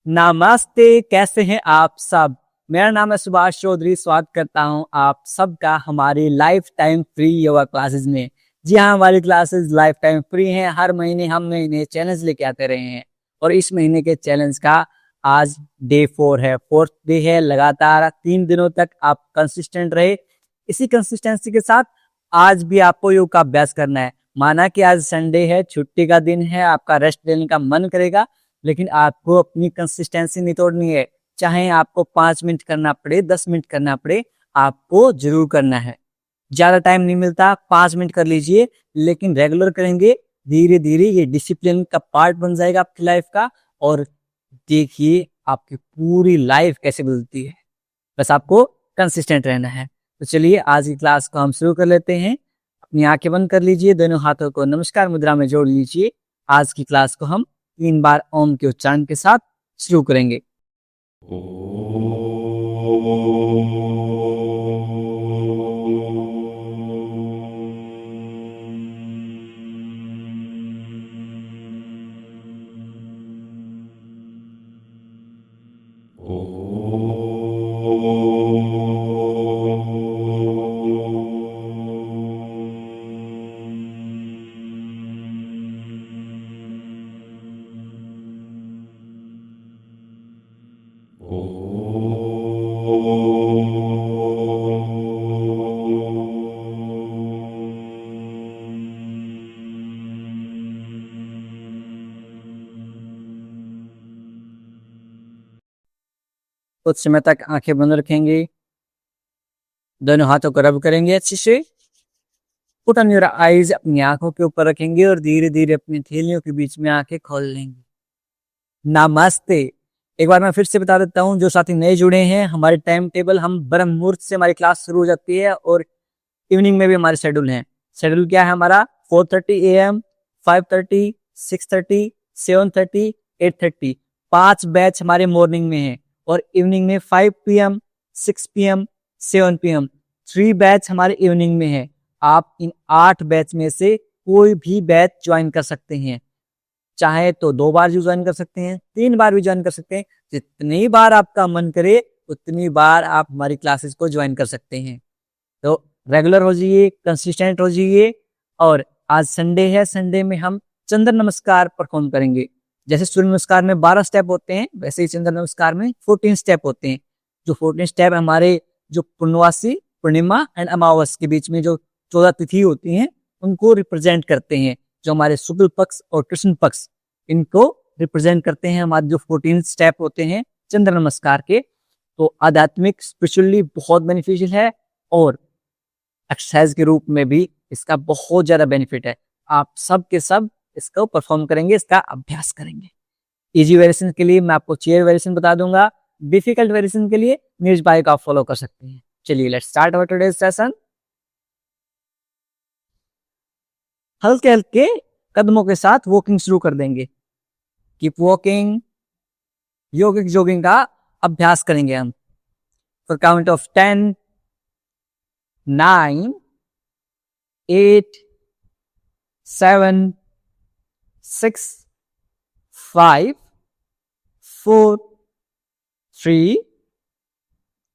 नमस्ते, कैसे हैं आप सब। मेरा नाम है सुभाष चौधरी। स्वागत करता हूं आप सबका हमारी life time free yoga classes में। जी हाँ, हमारी क्लासेस लाइफ टाइम फ्री हैं। हर महीने हम नए नए चैलेंज लेके आते रहे हैं और इस महीने के चैलेंज का आज डे 4 है, फोर्थ डे है। लगातार 3 दिनों तक आप कंसिस्टेंट रहे। इसी कंसिस्टेंसी के साथ आज भी आपको योग का अभ्यास करना है। माना कि आज संडे है, छुट्टी का दिन है, आपका रेस्ट लेने का मन करेगा, लेकिन आपको अपनी कंसिस्टेंसी नहीं तोड़नी है। चाहे आपको 5 मिनट करना पड़े, 10 मिनट करना पड़े, आपको जरूर करना है। ज्यादा टाइम नहीं मिलता, 5 मिनट कर लीजिए, लेकिन रेगुलर करेंगे। धीरे धीरे ये डिसिप्लिन का पार्ट बन जाएगा आपकी लाइफ का। और देखिए आपकी पूरी लाइफ कैसे बदलती है। बस आपको कंसिस्टेंट रहना है। तो चलिए आज की क्लास को हम शुरू कर लेते हैं। अपनी आंखें बंद कर लीजिए, दोनों हाथों को नमस्कार मुद्रा में जोड़ लीजिए। आज की क्लास को हम 3 बार ओम के उच्चारण के साथ शुरू करेंगे। कुछ समय तक आंखें बंद रखेंगे, दोनों हाथों को रब करेंगे अच्छे से। पुट ऑन योर आईज, अपनी आंखों के ऊपर रखेंगे और धीरे धीरे अपनी हथेलियों के बीच में आंखें खोल लेंगे। नमस्ते। एक बार मैं फिर से बता देता हूँ, जो साथी नए जुड़े हैं, हमारे टाइम टेबल, हम ब्रह्म मुहूर्त से हमारी क्लास शुरू हो जाती है और इवनिंग में भी हमारे शेड्यूल हैं। शेड्यूल क्या है हमारा? 4:30 AM, 5:30, 6:30, 7:30, 8:30। 5 बैच हमारे मॉर्निंग में है और इवनिंग में 5 PM, 6 PM, 7 PM। 3 बैच हमारे इवनिंग में है। आप इन 8 बैच में से कोई भी बैच ज्वाइन कर सकते हैं। चाहे तो 2 बार भी ज्वाइन कर सकते हैं, 3 बार भी ज्वाइन कर सकते हैं। जितनी बार आपका मन करे उतनी बार आप हमारी क्लासेस को ज्वाइन कर सकते हैं। तो रेगुलर हो जाइए, कंसिस्टेंट हो जाइए। और आज संडे है, संडे में हम चंद्र नमस्कार परफॉर्म करेंगे। जैसे सूर्य नमस्कार में 12 स्टेप होते हैं, वैसे ही चंद्र नमस्कार में 14 स्टेप होते हैं। जो 14 स्टेप हमारे जो पूर्णवासी, पूर्णिमा एंड अमावस के बीच में जो 14 तिथि होती हैं, उनको रिप्रेजेंट करते हैं। जो हमारे शुक्ल पक्ष और कृष्ण पक्ष, इनको रिप्रेजेंट करते हैं हमारे जो 14 स्टेप होते हैं चंद्र नमस्कार के। तो आध्यात्मिक स्पिरिचुअली बहुत बेनिफिशियल है और एक्सरसाइज के रूप में भी इसका बहुत ज्यादा बेनिफिट है। आप सब के सब इसको परफॉर्म करेंगे, इसका अभ्यास करेंगे। इजी वेरिएशन के लिए मैं आपको चेयर वेरिएशन बता दूंगा। डिफिकल्ट वेरिएशन के लिए नीरज भाई को आप फॉलो कर सकते हैं। चलिए let's start our today's session. हल्के हल्के कदमों के साथ वॉकिंग शुरू कर देंगे। Keep walking. योगिक जॉगिंग का अभ्यास करेंगे हम। For count of 10, 9, 8, 7, 6, 5, 4, 3,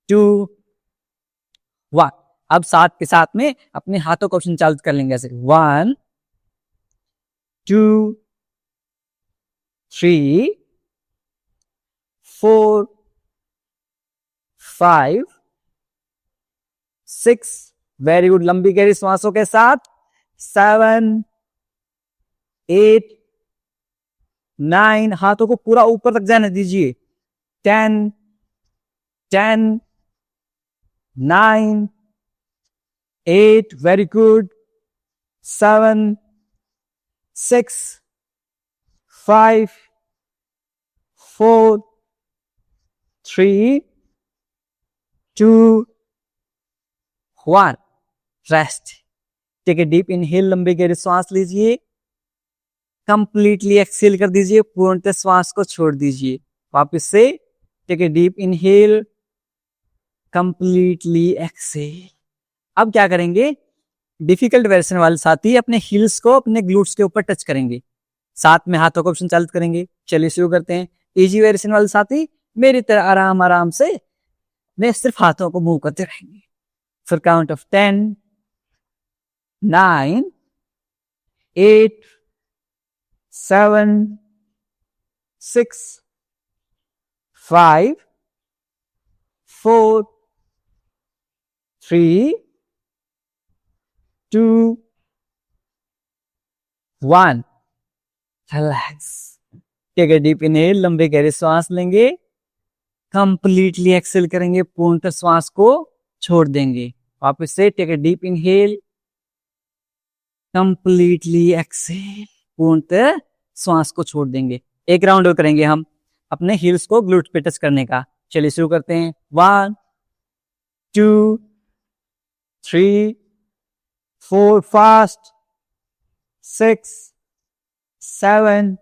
2, 1। अब साथ के साथ में अपने हाथों को संचालित कर लेंगे ऐसे। 1, 2, 3, 4, 5, 6। Very good. लंबी गहरी श्वासों के साथ 7, 8, 9। हाथों को पूरा ऊपर तक जाने दीजिए। 10, 10, 9, 8। Very good. 7, 6, 5, 4, 3, 2, 1। Rest. Take a deep inhale. लंबी गहरी श्वास लीजिए। कंप्लीटली एक्सहेल कर दीजिए। पूर्णतः श्वास को छोड़ दीजिए। वापस से take a deep inhale, completely exhale. अब क्या करेंगे? डिफिकल्ट वेरिएशन वाले साथी अपने हील्स को अपने ग्लूट्स के ऊपर टच करेंगे, साथ में हाथों को संचालित करेंगे। चलिए शुरू करते हैं। इजी वेरिएशन वाले साथी मेरी तरह आराम आराम से मैं सिर्फ हाथों को मूव करते रहेंगे। फिर count of 10, 9, 8, 7, 6, 5, 4, 3, 2, 1। Relax. Take a deep inhale, लंबे गहरे श्वास लेंगे, कंप्लीटली एक्सेल करेंगे, पूर्णतः श्वास को छोड़ देंगे। वापस से take a deep inhale, completely exhale, पूर्णतः श्वास को छोड़ देंगे। एक राउंड और करेंगे हम अपने हील्स को ग्लूट पे टच करने का। चलिए शुरू करते हैं। 1, 2, 3, 4, फास्ट, 6, 7,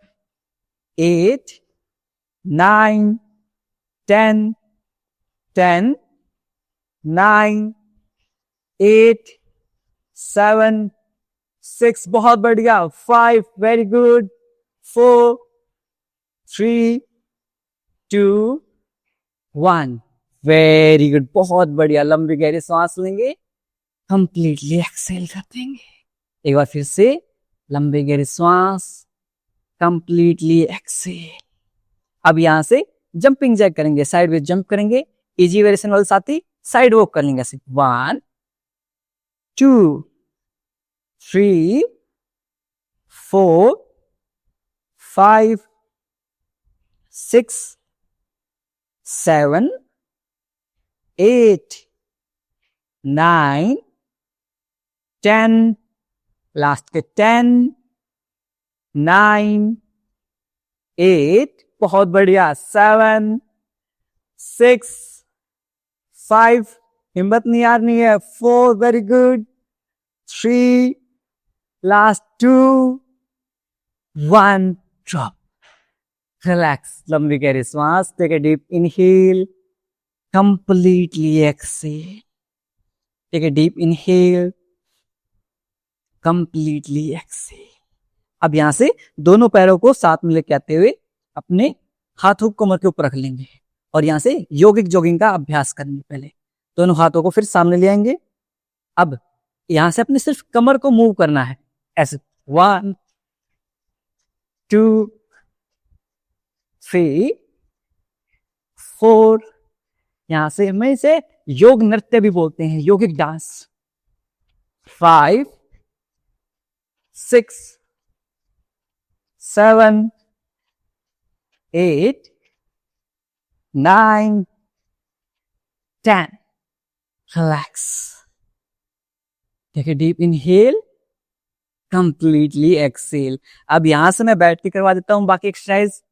8, 9, 10, 10, 9, 8, 7, 6, बहुत बढ़िया, 5, वेरी गुड, 4, 3, 2, 1, वेरी गुड, बहुत बढ़िया। लंबी गहरी सांस लेंगे, कंप्लीटली एक्सेल कर देंगे। एक बार फिर से लंबी गहरी सांस, कंप्लीटली एक्सेल। अब यहां से जंपिंग जैक करेंगे, साइड में जंप करेंगे। इजी वेरिएशन वाले साथी साइड वॉक कर लेंगे। 1, 2, 3, 4, 5, 6, 7, 8, 9, 10, लास्ट के 10, 9, 8, बहुत बढ़िया, 7, 6, 5, हिम्मत नहीं हारनी है, 4, very good, 3, last 2, 1, drop. Relax, लंबी गहरी सांस, take a deep inhale, completely exhale, take a deep inhale, completely exhale. अब यहां से दोनों पैरों को साथ में लेके आते हुए अपने हाथों को कमर के ऊपर रख लेंगे और यहां से योगिक जॉगिंग का अभ्यास करेंगे। पहले दोनों हाथों को फिर सामने ले आएंगे। अब यहां से अपने सिर्फ कमर को मूव करना है ऐसे। 1, 2, 3, 4, यहां से हम इसे योग नृत्य भी बोलते हैं, योगिक dance. 5, 6, 7, 8, 9, 10, relax, take a deep inhale, completely exhale. अब यहां से मैं बैठ के करवा देता हूं बाकी एक्सरसाइज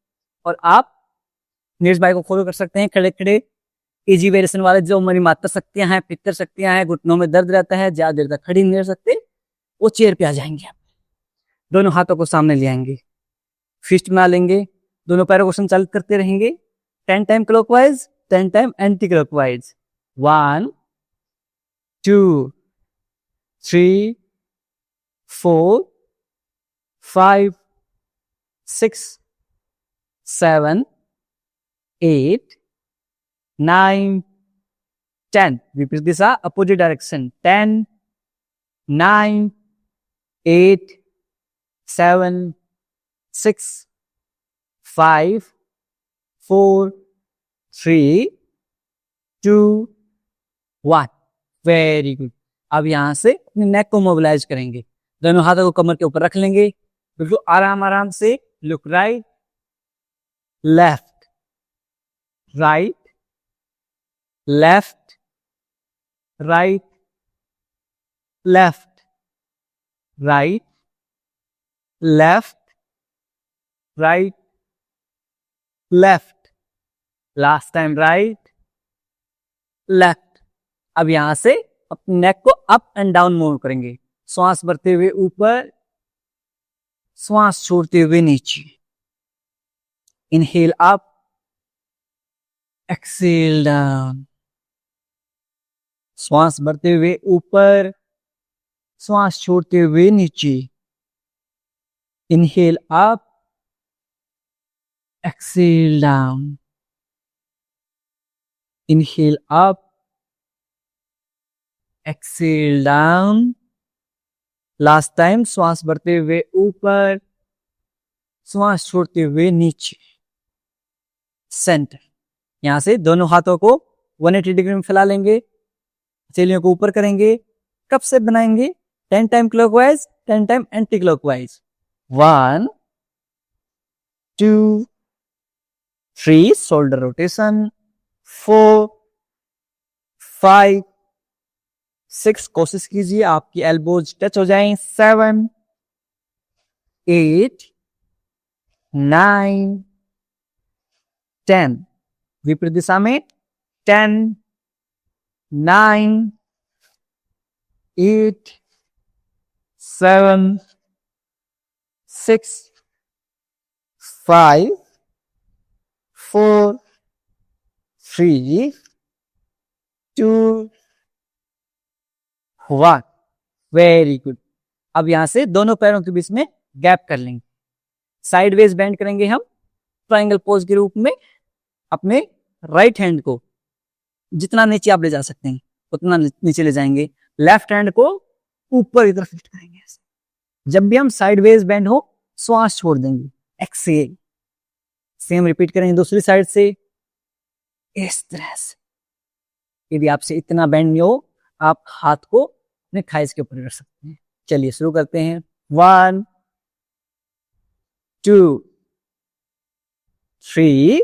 और आप नीरज भाई को फॉलो कर सकते हैं खड़े खड़े। इजी वेरिएशन वाले जो हमारी मात्र शक्तियां हैं, पित्तर शक्तियां हैं, घुटनों में दर्द रहता है, ज्यादा देर तक खड़ी नहीं रह सकते, वो चेयर पे आ जाएंगे। दोनों हाथों को सामने ले आएंगे, फिस्ट बना लेंगे, दोनों पैरों को संचालित करते रहेंगे। 10 time clockwise, 10 time anti clockwise. 1, 2, 3, 4, 5, 6, 7, 8, 9, 10, विपरीत दिशा, अपोजिट डायरेक्शन। 10, 9, 8, 7, 6, 5, 4, 3, 2, 1, very good. अब यहां से अपने नेक को मोबिलाइज करेंगे, दोनों हाथों को कमर के ऊपर रख लेंगे, बिल्कुल आराम आराम से। Look right, left, right, left, right, left, right, left, right, left, last time right, left. अब यहां से अपने नेक को अप एंड डाउन मूव करेंगे, श्वास भरते हुए ऊपर, श्वास छोड़ते हुए नीचे। इनहेल अप, एक्सेल डाउन, श्वास भरते हुए ऊपर, श्वास छोड़ते हुए नीचे। Inhale up, exhale down, inhale up, exhale down. Last time श्वास भरते हुए ऊपर, श्वास छोड़ते हुए नीचे, सेंटर। यहां से दोनों हाथों को 180 डिग्री में फैला लेंगे, हथेलियों को ऊपर करेंगे, कब से बनाएंगे 10 time clockwise, 10 time anti clockwise. 1 2 3 shoulder rotation, 4 5 6 कोशिश कीजिए आपकी एल्बोज टच हो जाएं, 7 8 9 10 विपरीत दिशा में, 10 9 8 7 6 5 4 3 2 1। Very good. अब यहां से दोनों पैरों के बीच में गैप कर लेंगे, साइडवेज बेंड करेंगे हम ट्रायंगल पोज के रूप में। अपने राइट हैंड को जितना नीचे आप ले जा सकते हैं उतना नीचे ले जाएंगे, लेफ्ट हैंड को ऊपर की तरफ लिफ्ट करेंगे। जब भी हम साइडवेज बेंड हो श्वास छोड़ देंगे, एक्सेल। सेम रिपीट करेंगे दूसरी साइड से, इस तरह से। यदि आपसे इतना बेंड नहीं हो, आप हाथ को अपने थाइस के ऊपर रख सकते हैं। चलिए शुरू करते हैं। 1 2 3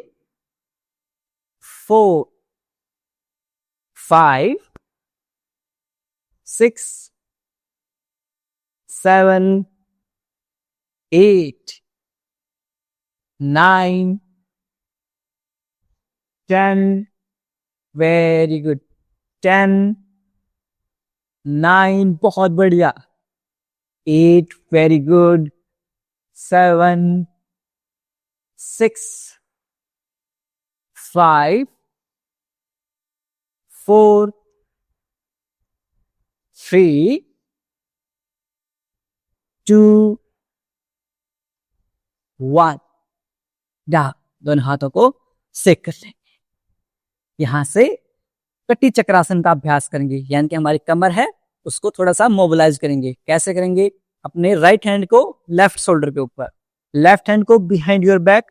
4 5 6 7 8 9 10 वेरी गुड, 10 9 बहुत बढ़िया, 8 वेरी गुड, 7 6 5 4 3 2 1। दोनों हाथों को सेक कर लेंगे। यहां से कटी चक्रासन का अभ्यास करेंगे, यानी कि हमारी कमर है उसको थोड़ा सा मोबिलाइज करेंगे। कैसे करेंगे? अपने राइट हैंड को लेफ्ट शोल्डर के ऊपर, लेफ्ट हैंड को behind your back,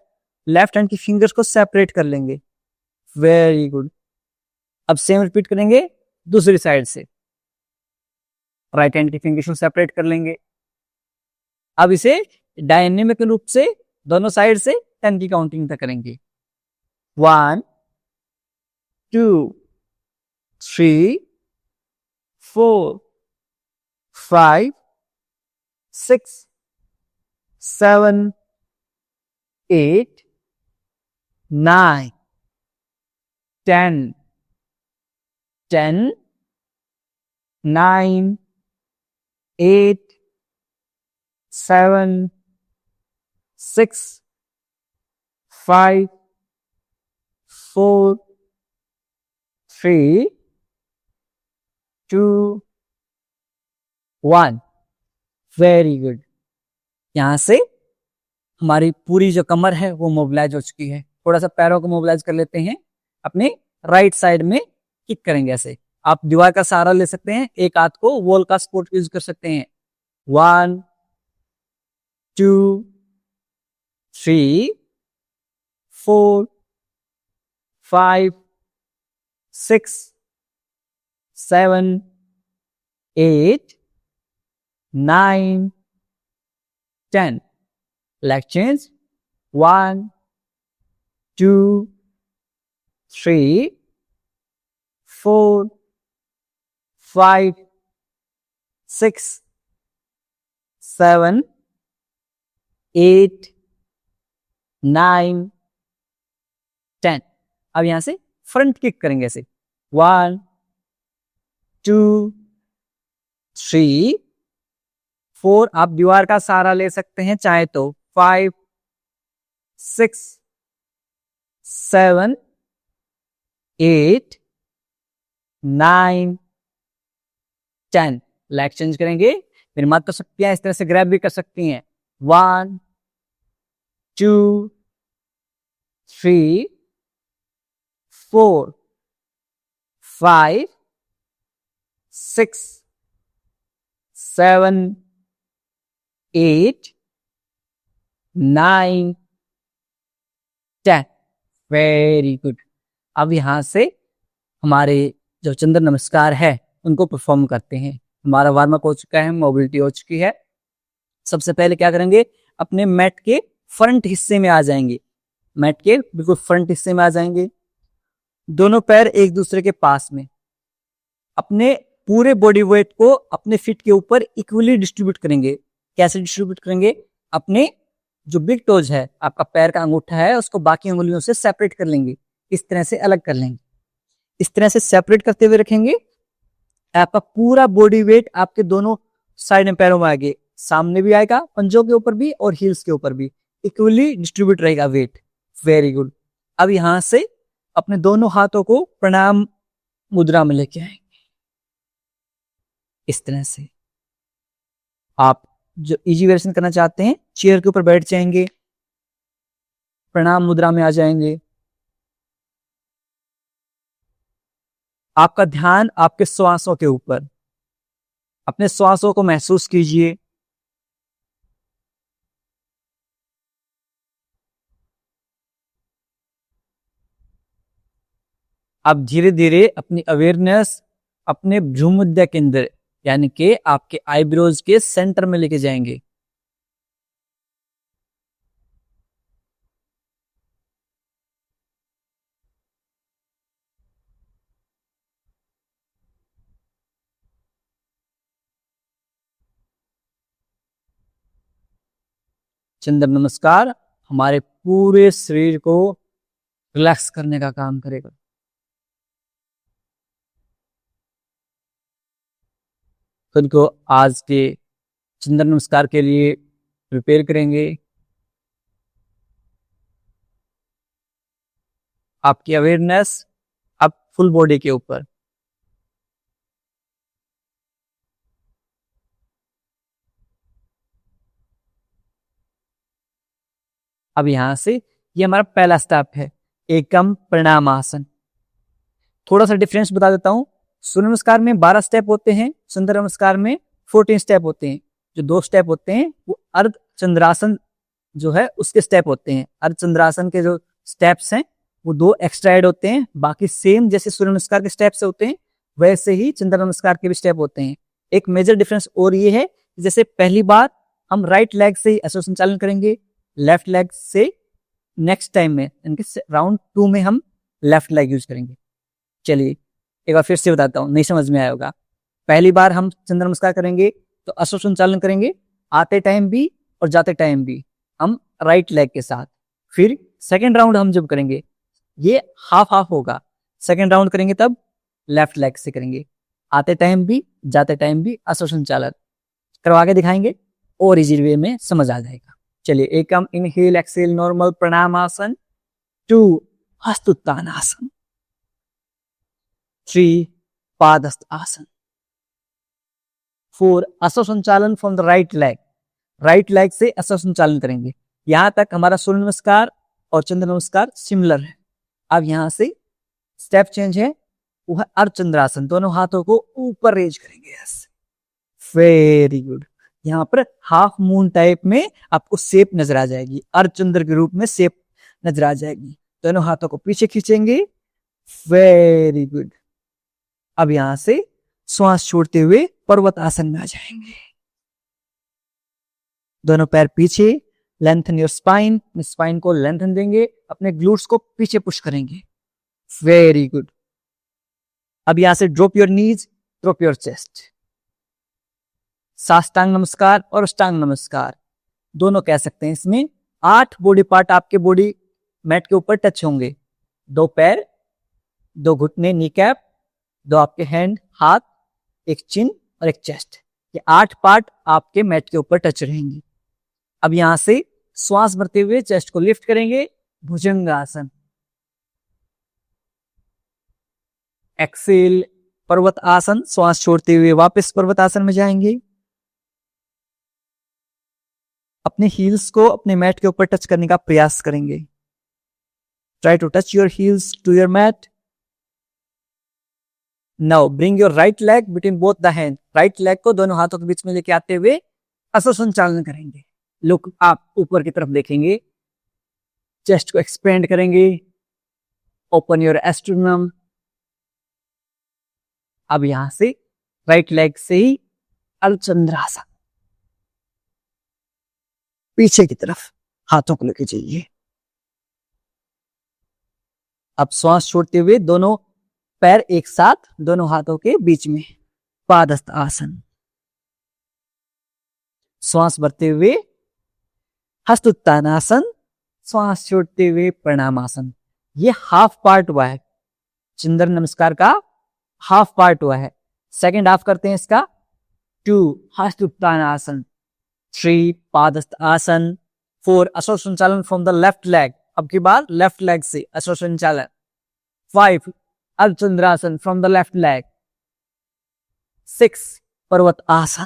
left hand की फिंगर्स को सेपरेट कर लेंगे। Very good. अब सेम रिपीट करेंगे दूसरी साइड से, राइट हैंड की फिंगर्स को सेपरेट कर लेंगे। अब इसे डायनेमिक रूप से दोनों साइड से 10 की काउंटिंग तक करेंगे। 1 2 3 4 5 6 7 8 9 10 10 9 8 7 6 5 4 3 2 1। Very good. यहां से हमारी पूरी जो कमर है वो मोबिलाइज हो चुकी है। थोड़ा सा पैरों को मोबिलाइज कर लेते हैं। अपने राइट साइड में किक करेंगे ऐसे। आप दीवार का सहारा ले सकते हैं, एक हाथ को वॉल का सपोर्ट यूज कर सकते हैं। 1 2 3 4 5 6 7 8 9 10। Leg change. 1 2 3 4 5 6 7 8 9 10। अब यहां से फ्रंट किक करेंगे ऐसे। 1 2 3 4। आप दीवार का सहारा ले सकते हैं चाहे तो। 5 6 7 8 9 10। लेग चेंज करेंगे। मेरी मत कर सकती हैं, इस तरह से ग्रैब भी कर सकती हैं। 1 2 3 4 5 6 7 8 9 10। Very good. अब यहां से हमारे जो चंद्र नमस्कार है उनको परफॉर्म करते हैं। हमारा वार्म अप हो चुका है, मोबिलिटी हो चुकी है। सबसे पहले क्या करेंगे, अपने मैट के फ्रंट हिस्से में आ जाएंगे। मैट के बिल्कुल फ्रंट हिस्से में आ जाएंगे, दोनों पैर एक दूसरे के पास में। अपने पूरे बॉडी वेट को अपने फीट के ऊपर इक्वली डिस्ट्रीब्यूट करेंगे। कैसे डिस्ट्रीब्यूट करेंगे, अपने जो बिग टोज है, आपका पैर का अंगूठा है, उसको बाकी अंगुलियों से सेपरेट कर लेंगे। इस तरह से अलग कर लेंगे। इस तरह से सेपरेट करते हुए रखेंगे। आपका पूरा बॉडी वेट आपके दोनों साइड में पैरों में आएगा, सामने भी आएगा, पंजों के ऊपर भी और हील्स के ऊपर भी इक्वली डिस्ट्रीब्यूट रहेगा वेट। Very good. अब यहां से अपने दोनों हाथों को प्रणाम मुद्रा में लेके आएंगे। इस तरह से आप जो इजी वेरिएशन करना चाहते हैं, चेयर के ऊपर बैठ जाएंगे, प्रणाम मुद्रा में आ जाएंगे। आपका ध्यान आपके श्वासों के ऊपर, अपने श्वासों को महसूस कीजिए। आप धीरे धीरे अपनी अवेयरनेस अपने भ्रूमध्य केंद्र यानी कि आपके आईब्रोज के सेंटर में लेके जाएंगे। चंद्र नमस्कार हमारे पूरे शरीर को रिलैक्स करने का काम करेगा। खुद को आज के चंद्र नमस्कार के लिए प्रिपेयर करेंगे। आपकी अवेयरनेस अब फुल बॉडी के ऊपर। अब यहां से ये हमारा पहला स्टेप है, एकम प्रणाम आसन। थोड़ा सा डिफरेंस बता देता हूं। सूर्य नमस्कार में 12 स्टेप होते हैं, चंद्र नमस्कार में 14 स्टेप होते हैं। जो 2 स्टेप होते हैं वो अर्ध चंद्रासन जो है उसके स्टेप होते हैं। अर्ध चंद्रासन के जो स्टेप्स हैं वो 2 एक्स्ट्रा ऐड होते हैं। बाकी सेम जैसे सूर्य नमस्कार के स्टेप्स होते हैं वैसे ही चंद्र नमस्कार के भी स्टेप होते हैं। एक मेजर डिफरेंस और ये है, जैसे पहली बार हम राइट लेग से ही ऐसा संचालन करेंगे, लेफ्ट लेग से नेक्स्ट टाइम में राउंड 2 में हम लेफ्ट लेग यूज करेंगे। चलिए एक बार फिर से बताता हूँ, नहीं समझ में आया होगा। पहली बार हम चंद्र नमस्कार करेंगे तो अश्व संचालन करेंगे, आते टाइम भी और जाते टाइम भी हम राइट लेग के साथ। फिर सेकेंड राउंड हम जब करेंगे ये हाफ हाफ होगा, सेकेंड राउंड करेंगे तब लेफ्ट लेग से करेंगे, आते टाइम भी जाते टाइम भी अश्व संचालन करवा के दिखाएंगे और इजी वे में समझ आ जाएगा। चलिए एकम इनहेल एक्सेल नॉर्मल प्रणाम आसन, 2 हस्तोत्थान आसन, 3 पादस्थ आसन, 4 अश्व संचालन from the right leg. Right leg से अश्व संचालन करेंगे। यहां तक हमारा सूर्य नमस्कार और चंद्र नमस्कार सिमिलर है। अब यहां से स्टेप चेंज है, वो है अर्धचंद्रासन। दोनों हाथों को ऊपर रेज करेंगे। Yes, very good. यहाँ पर हाफ मून टाइप में आपको शेप नजर आ जाएगी, अर्धचंद्र के रूप में शेप नजर आ जाएगी। दोनों हाथों को पीछे खींचेंगे। Very good. अब यहां से श्वास छोड़ते हुए पर्वत आसन में आ जाएंगे। दोनों पैर पीछे, लेंथन योर स्पाइन। स्पाइन को लेंथन देंगे, अपने ग्लूट्स को पीछे पुश करेंगे। Very good. अब यहां से drop your knees, drop your chest. साष्टांग नमस्कार और अष्टांग नमस्कार दोनों कह सकते हैं। इसमें 8 बॉडी पार्ट आपके बॉडी मैट के ऊपर टच होंगे। 2 पैर, 2 घुटने नी कैप, 2 आपके हैंड हाथ, एक चिन और एक चेस्ट। ये 8 पार्ट आपके मैट के ऊपर टच रहेंगे। अब यहां से श्वास भरते हुए चेस्ट को लिफ्ट करेंगे, भुजंगासन। एक्सेल पर्वत आसन, श्वास छोड़ते हुए वापस पर्वत आसन में जाएंगे। अपने हील्स को अपने मैट के ऊपर टच करने का प्रयास करेंगे। Try to touch your heels to your mat. Now bring your right leg between both the hands. Right leg को दोनों हाथों के बीच में लेके आते हुए असोसंचालन करेंगे. लुक, आप ऊपर की तरफ देखेंगे. चेस्ट को एक्सपेंड करेंगे. Open your sternum. अब यहां से राइट लेग से ही अर्धचंद्रासन. पीछे की तरफ हाथों को लेके जाइए. अब श्वास छोड़ते हुए दोनों पैर एक साथ दोनों हाथों के बीच में पादस्थ आसन. श्वास भरते हुए हस्तोत्थानासन. श्वास छोड़ते हुए प्रणामासन. ये हाफ पार्ट हुआ है. चंद्र नमस्कार का हाफ पार्ट हुआ है. सेकंड हाफ करते हैं इसका. 2 हस्तोत्थानासन. 3 पादस्थ आसन. 4 असोसंचालन फ्रॉम द लेफ्ट लेग. अब की बार लेफ्ट लेग से असोसंचालन. 5 अर्धचंद्रासन फ्रॉम द लेफ्ट लेग. 6 पर्वत आसन.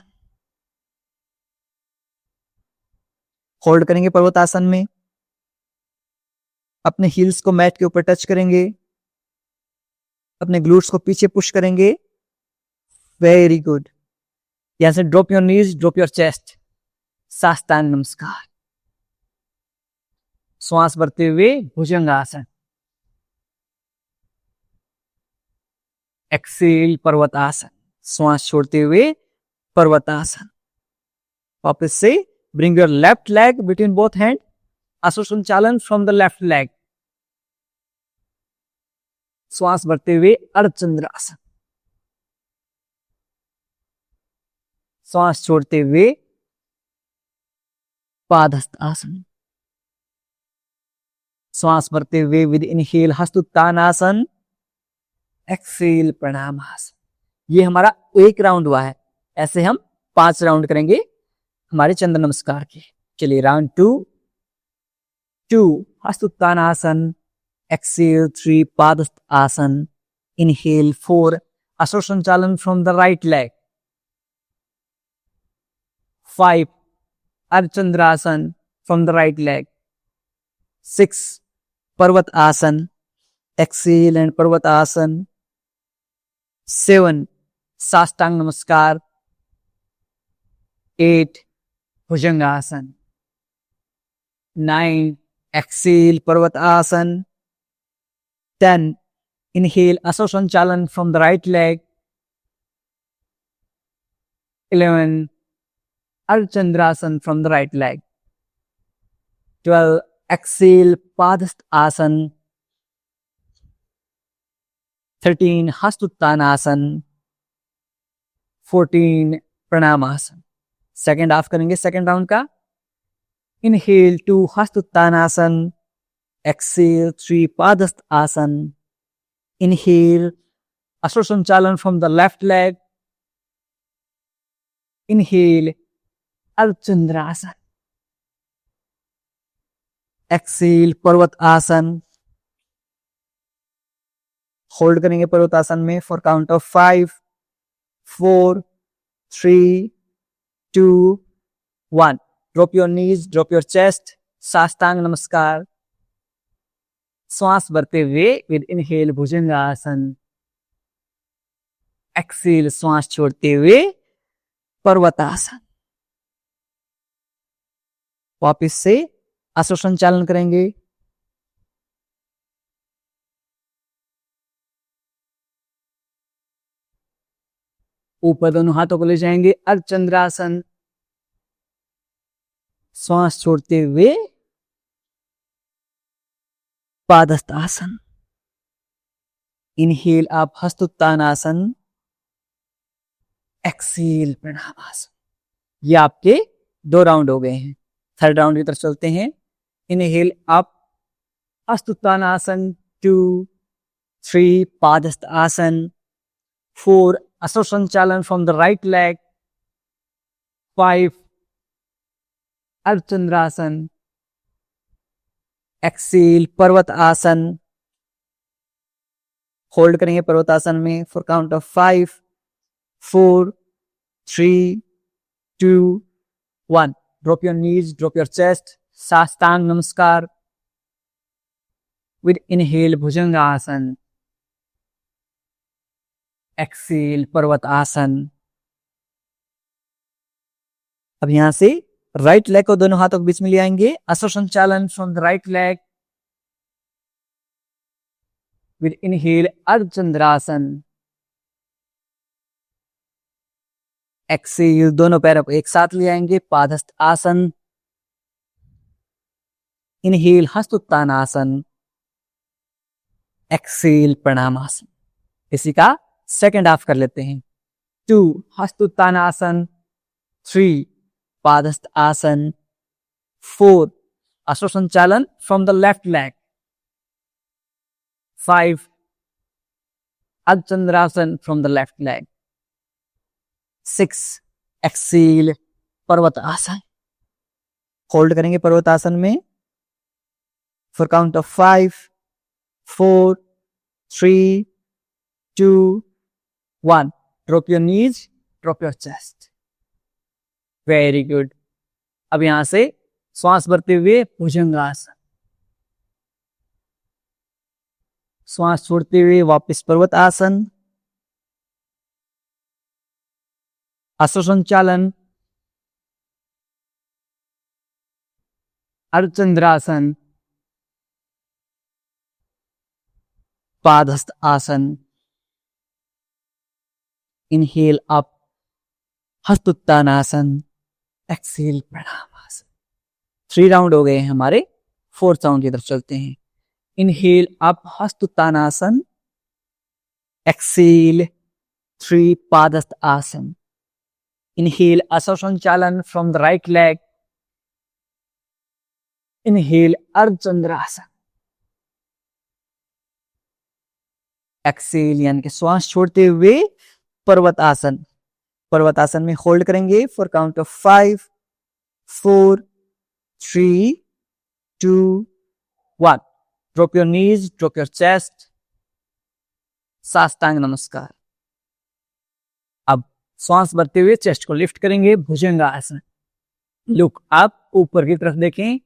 होल्ड करेंगे पर्वत आसन में. अपने हील्स को मैट के ऊपर टच करेंगे. अपने ग्लूट्स को पीछे पुश करेंगे. Very good. यहां से drop your knees, drop your chest. साष्टांग नमस्कार. श्वास भरते हुए भुजंगासन. एक्सेल पर्वतासन. श्वास छोड़ते हुए पर्वतासन. वापस से bring your left leg between both hand. असोसंचालन फ्रॉम द लेफ्ट लेग. श्वास भरते हुए अर्धचंद्रासन. श्वास छोड़ते हुए पादस्थ आसन. श्वास भरते हुए विद इनहेल हस्तोत्थानासन. एक्सेल प्रणामासन. ये हमारा एक राउंड हुआ है. ऐसे हम 5 राउंड करेंगे हमारे चंद्र नमस्कार के. चलिए राउंड 2 हस्तोत्थानासन. एक्सेल 3 पादस्थ आसन. इनहेल 4 असोसंचालन फ्रॉम द राइट लेग. 5 अर्धचंद्रासन फ्रॉम द राइट लेग. 6 पर्वत आसन. एक्सेल एंड पर्वत आसन. 7 साष्टांग नमस्कार. 8 भुजंगासन. 9 एक्सेल पर्वत आसन. 10 इनहेल असोसंचालन फ्रॉम द राइट लेग. 11 अर्धचंद्रासन from the right leg. 12 exhale पादस्थ आसन. 13 हस्तोत्थानासन. 14 प्रणामासन. सेकेंड हाफ करेंगे सेकेंड राउंड का. इनहेल 2 हस्तोत्थानासन. एक्सेल 3 पादस्थ आसन. इनहेल असोसंचालन from the left leg. Inhale अर्धचंद्रासन. एक्सेल पर्वत आसन. होल्ड करेंगे पर्वत आसन में for count of 5 4 3 2 1. Drop your knees, drop your chest. साष्टांग नमस्कार. श्वास भरते हुए विद इनहेल भुजंगासन. एक्सेल श्वास छोड़ते हुए पर्वतासन. वापस से असोसंचालन करेंगे. ऊपर दोनों हाथों को ले जाएंगे. अर्धचंद्रासन. श्वास छोड़ते हुए पादस्थ आसन. इनहेल आप हस्तोत्थानासन. एक्सेल प्रणामासन. ये आपके 2 राउंड हो गए हैं. थर्ड राउंड की तरफ चलते हैं. इनहेल आप हस्तोत्थानासन. 2 3 पादस्थ आसन. 4 असोसंचालन फ्रॉम द राइट लेग. 5 अर्धचंद्रासन. एक्सेल पर्वत आसन. होल्ड करेंगे पर्वत आसन में for count of 5 4 3 2 1. Drop your knees, drop your chest. साष्टांग नमस्कार. विद इनहेल भुजंगासन, एक्सेल पर्वतासन। अब यहां से राइट लेग को दोनों हाथों के बीच में ले आएंगे, अश्व संचालन from the right leg with inhale अर्धचंद्रासन, एक्सेल दोनों पैरों को एक साथ ले आएंगे, पादहस्त आसन, इनहेल हस्तोत्तानासन, एक्सेल प्रणामासन। इसी का सेकंड हाफ कर लेते हैं। 2 हस्तोत्तानासन, 3 पादहस्त आसन, 4 अश्व संचालन फ्रॉम द लेफ्ट लेग, 5 अर्धचंद्रासन from the left leg, 6 exhale पर्वतासन। होल्ड करेंगे पर्वतासन में for count of 5 4 3 2 1। Drop your knees, drop your chest. Very good. अब यहां से श्वास भरते हुए भुजंगासन, श्वास छोड़ते हुए वापस पर्वत आसन, अश्व संचालन, अर्धचंद्रासन, पादहस्त आसन, इनहेल अप हस्तोत्तानासन, एक्सेल प्रणामासन। 3 राउंड हो गए हैं हमारे। 4th राउंड की तरफ चलते हैं। इनहेल अप हस्तोत्तानासन, एक्सेल 3 पादहस्त आसन, इनहेल अश्व संचालन from the right leg, inhale अर्धचंद्रासन, एक्सेल यानी कि श्वास छोड़ते हुए पर्वतासन। पर्वतासन में होल्ड करेंगे for count of 5 4 3 2 1। Drop your knees, drop your chest, साष्टांग नमस्कार। अब श्वास भरते हुए चेस्ट को लिफ्ट करेंगे, भुजंगासन। लुक आप ऊपर की तरफ देखें,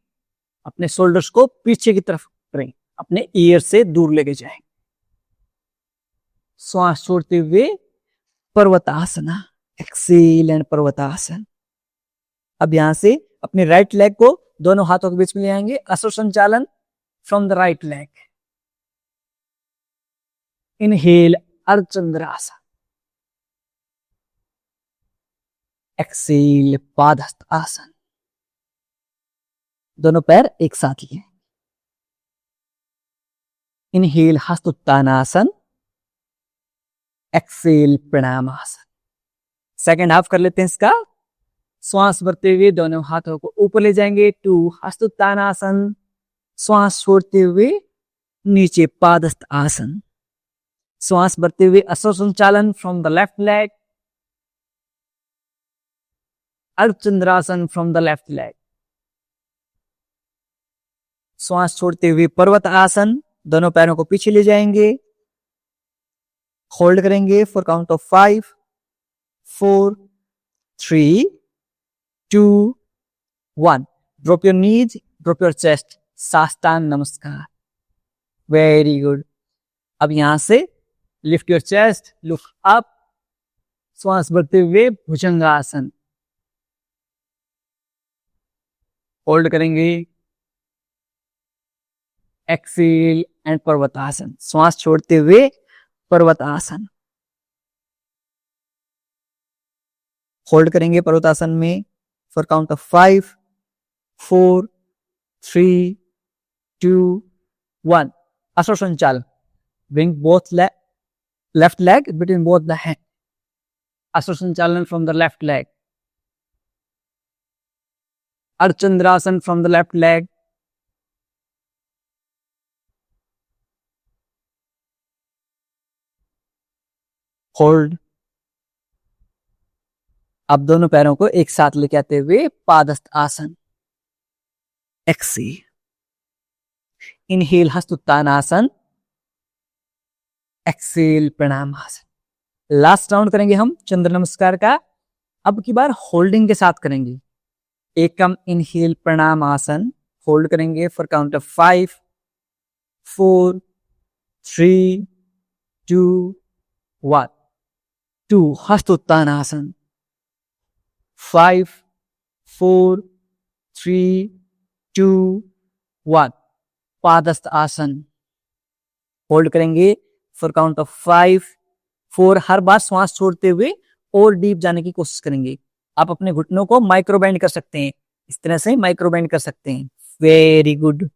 अपने शोल्डर्स को पीछे की तरफ करें, अपने ईयर से दूर लेके जाएं। श्वास छोड़ते हुए पर्वतासना, एक्सेल एंड पर्वतासन। अब यहां से अपने राइट लेग को दोनों हाथों के बीच में ले आएंगे, अश्व संचालन from the right leg, inhale अर्धचंद्रासन, एक्सेल पादहस्त आसन। दोनों पैर एक साथ लिए, इनहेल हस्तोत्तानासन, एक्सेल प्रणामासन। सेकेंड हाफ कर लेते हैं इसका। श्वास भरते हुए दोनों हाथों को ऊपर ले जाएंगे, 2 हस्तोत्तानासन, श्वास छोड़ते हुए नीचे पादहस्त आसन, श्वास भरते हुए अश्व संचालन फ्रॉम द लेफ्ट लेग, अर्धचंद्रासन फ्रॉम द लेफ्ट लेग, श्वास छोड़ते हुए पर्वत आसन। दोनों पैरों को पीछे ले जाएंगे, होल्ड करेंगे for count of 5 4 3 2 1। Drop your knees, drop your chest, साष्टांग नमस्कार। Very good. अब यहां से lift your chest, look up, श्वास भरते हुए भुजंगासन, होल्ड करेंगे, एक्सेल एंड पर्वतासन। श्वास छोड़ते हुए पर्वतासन, होल्ड करेंगे पर्वतासन में फॉर काउंट ऑफ 5 4 3 2 1। अश्व संचालन, bring both left leg between both the hand, अश्व संचालन from the left leg, Ardha Chandrasana from the left leg, hold. अब दोनों पैरों को एक साथ लेके आते हुए पादहस्त आसन, एक्सेल, इनहेल हस्तोत्तानासन, एक्सेल प्रणामासन। लास्ट राउंड करेंगे हम चंद्र नमस्कार का। अब की बार होल्डिंग के साथ करेंगे। एकम इनहेल प्रणामासन, होल्ड करेंगे फॉर काउंट ऑफ 5 4, 3, 2, 1. 2. Hastottanasana. 5, 4, 3, 2, 1. पादस्थ आसन. होल्ड करेंगे फॉर काउंट ऑफ 5, 4. हर बार श्वास छोड़ते हुए और डीप जाने की कोशिश करेंगे. आप अपने घुटनों को माइक्रो बेंड कर सकते हैं. इस तरह से माइक्रो बेंड कर सकते हैं. Very good.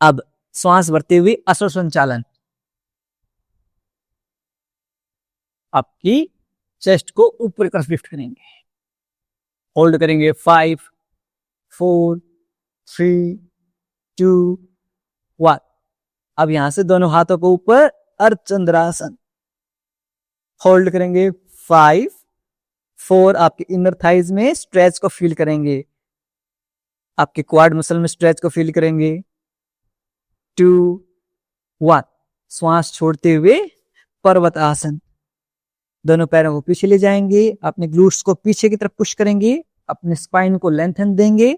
अब श्वास भरते हुए अश्व संचालन. आपकी चेस्ट को ऊपर की तरफ लिफ्ट करेंगे. होल्ड करेंगे 5, 4, 3, 2, 1. अब यहां से दोनों हाथों को ऊपर अर्धचंद्रासन. होल्ड करेंगे 5, 4. आपके इनर थाइज में स्ट्रेच को फील करेंगे. आपके क्वाड मसल में स्ट्रेच को फील करेंगे. 2, 1. श्वास छोड़ते हुए पर्वत आसन. दोनों पैरों को पीछे ले जाएंगे. अपने ग्लूट्स को पीछे की तरफ पुश करेंगे. अपने स्पाइन को लेंथन देंगे.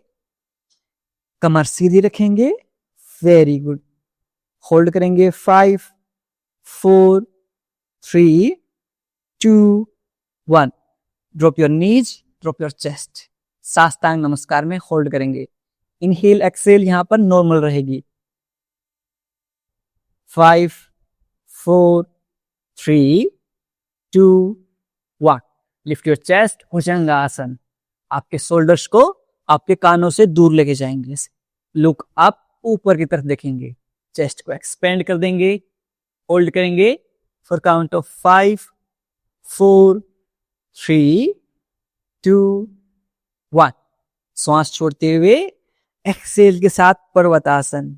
कमर सीधी रखेंगे. Very good. होल्ड करेंगे 5, 4, 3, 2, 1. Drop your knees, drop your chest. साष्टांग नमस्कार में होल्ड करेंगे. इनहेल एक्सेल यहां पर नॉर्मल रहेगी. 5, 4, 3, 2, 1. Lift your chest. भुजंगासन. आपके शोल्डर्स को आपके कानों से दूर लेके जाएंगे. Look up. ऊपर की तरफ देखेंगे. चेस्ट को एक्सपेंड कर देंगे. होल्ड करेंगे फॉर काउंट ऑफ 5, 4, 3, 2, 1. श्वास छोड़ते हुए एक्सेल के साथ पर्वतासन.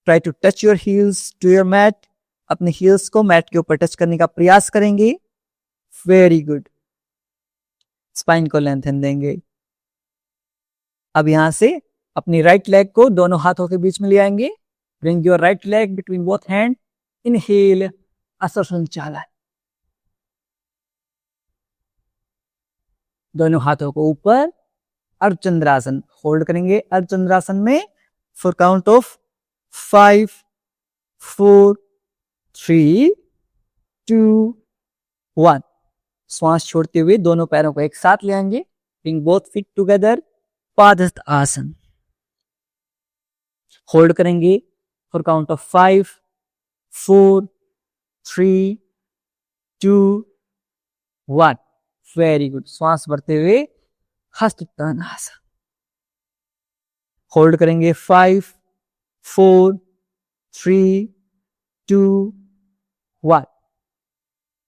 Try to touch your heels to your mat. अपने हील्स को मैट के ऊपर टच करने का प्रयास करेंगे. Very good. स्पाइन को लेंथन देंगे. अब यहां से अपनी राइट लेग को दोनों हाथों के बीच में ले आएंगे. Bring your right leg between both hand. Inhale अश्व संचालन. दोनों हाथों को ऊपर अर्धचंद्रासन. होल्ड करेंगे अर्धचंद्रासन में फॉर काउंट ऑफ 5, 4, 3, 2, 1. श्वास छोड़ते हुए दोनों पैरों को एक साथ ले आएंगे. Bring both feet together. पादस्थ आसन. होल्ड करेंगे for count of 5, 4, 3, 2, 1. Very good. श्वास भरते हुए हस्तोत्तानासन. होल्ड करेंगे 5, 4, 3, 2, 1.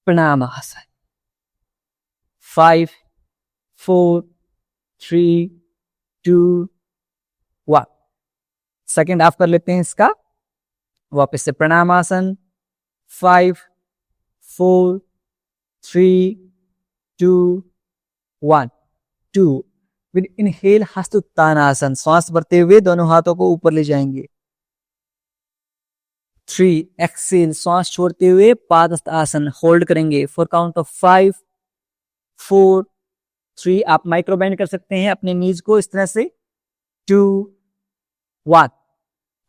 प्रणामासन. 5, 4, 3, 2, 1. सेकेंड हाफ कर लेते हैं इसका. वापस से प्रणामासन. 5, 4, 3, 2, 1. 2. With inhale हस्तोत्तानासन. श्वास भरते हुए दोनों हाथों को ऊपर ले जाएंगे. 3. एक्सेल. श्वास छोड़ते हुए पादस्थ आसन. होल्ड करेंगे फॉर काउंट ऑफ 5, 4, 3. आप माइक्रो बेंड कर सकते हैं अपने नीज को इस तरह से. 2, 1.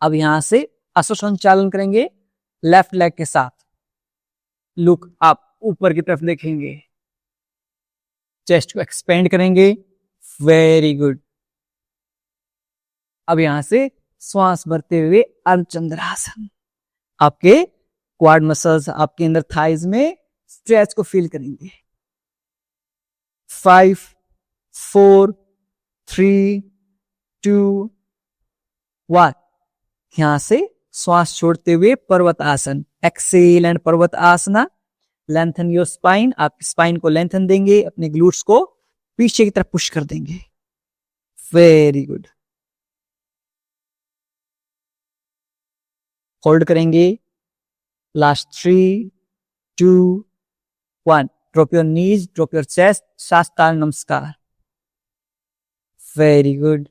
अब यहां से अश्व संचालन करेंगे लेफ्ट लेग के साथ. लुक आप ऊपर की तरफ देखेंगे. चेस्ट को एक्सपेंड करेंगे. Very good. अब यहां से श्वास भरते हुए अर्धचंद्रासन. आपके क्वाड मसल्स, आपके अंदर थाइज में स्ट्रेच को फील करेंगे. 5, 4, 3, 2, 1. यहां से श्वास छोड़ते हुए पर्वत आसन. एक्सेल एंड पर्वत आसना. Lengthen your spine. आप स्पाइन को लेंथन देंगे. अपने ग्लूट्स को पीछे की तरफ पुश कर देंगे. Very good. होल्ड करेंगे. Last 3, 2, 1. Drop your knees, drop your chest. साष्टांग नमस्कार. Very good.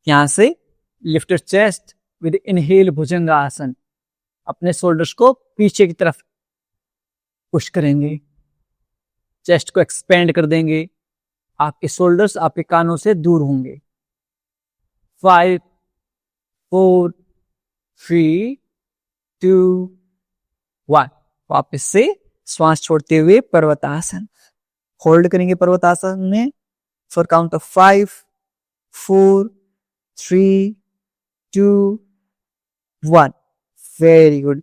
यहां से lift your chest with inhale भुजंगासन. अपने शोल्डर्स को पीछे की तरफ पुश करेंगे. चेस्ट को एक्सपेंड कर देंगे. आपके शोल्डर्स आपके कानों से दूर होंगे. 5, 4 3 2 1। वापस से श्वास छोड़ते हुए पर्वतासन। होल्ड करेंगे पर्वतासन में for count of 5 4 3 2 1। Very good.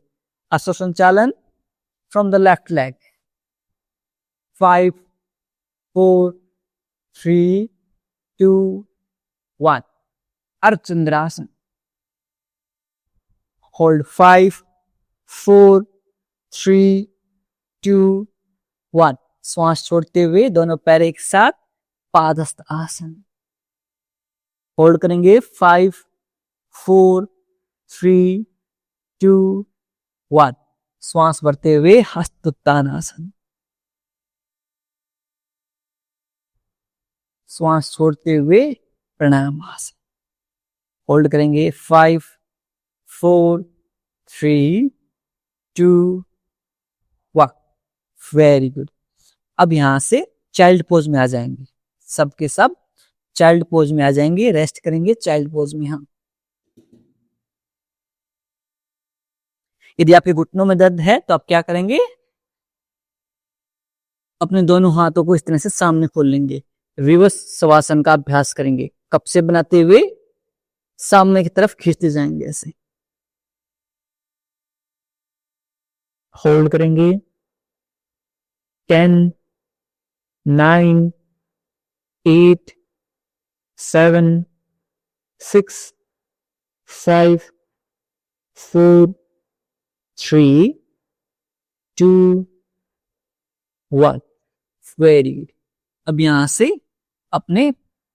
अश्व संचालन फ्रॉम द लेफ्ट लेग। 5 4 3 2 1। अर्धचंद्रासन। होल्ड 5 4 3 2 1। श्वास छोड़ते हुए दोनों पैर एक साथ पादस्थ आसन। होल्ड करेंगे 5 4 3 2 1। श्वास भरते हुए हस्तोत्थान आसन। श्वास छोड़ते हुए प्रणाम आसन। होल्ड करेंगे 5 4 3 2 1। Very good. अब यहां से चाइल्ड पोज में आ जाएंगे। सब के सब चाइल्ड पोज में आ जाएंगे। रेस्ट करेंगे चाइल्ड पोज में। हम यदि आपके घुटनों में दर्द है तो आप क्या करेंगे, अपने दोनों हाथों को इस तरह से सामने खोल लेंगे। रिवर्स शवासन का अभ्यास करेंगे। कप से बनाते हुए सामने की तरफ खींचते जाएंगे ऐसे। होल्ड करेंगे 10 9 8 7 6 5 4 3 2 1। Very good. अब यहां से अपने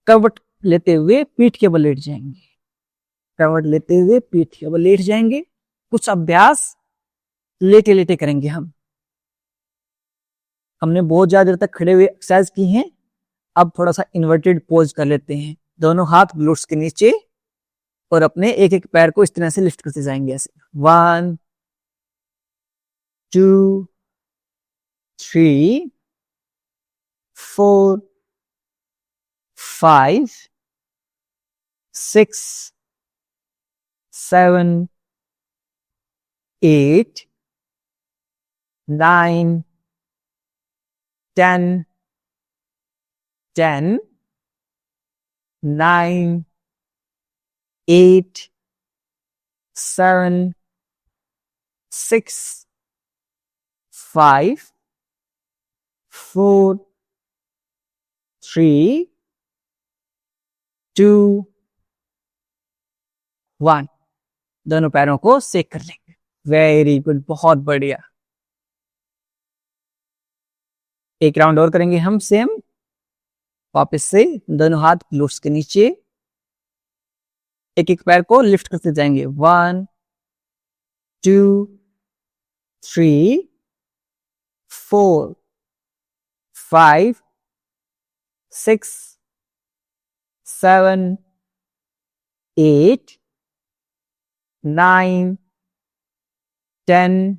करवट लेते हुए पीठ के बल लेट जाएंगे। करवट लेते हुए पीठ के बल लेट जाएंगे। कुछ अभ्यास लेटे लेटे करेंगे। हमने बहुत ज्यादा देर तक खड़े हुए एक्सरसाइज की हैं। अब थोड़ा सा इन्वर्टेड पोज कर लेते हैं। दोनों हाथ ग्लूट्स के नीचे और अपने एक एक पैर को इस तरह से लिफ्ट करते जाएंगे ऐसे। 1 2 3 4 5 6 7 8 9 10 10 9 8 7 6 5 4 3 2 1। दोनों पैरों को सेक कर लेंगे। वेरी गुड, बहुत बढ़िया। एक राउंड और करेंगे हम सेम। वापस से दोनों हाथ ग्लूट्स के नीचे, एक एक पैर को लिफ्ट करते जाएंगे। 1 2 3 4 5 6 7 8 9 10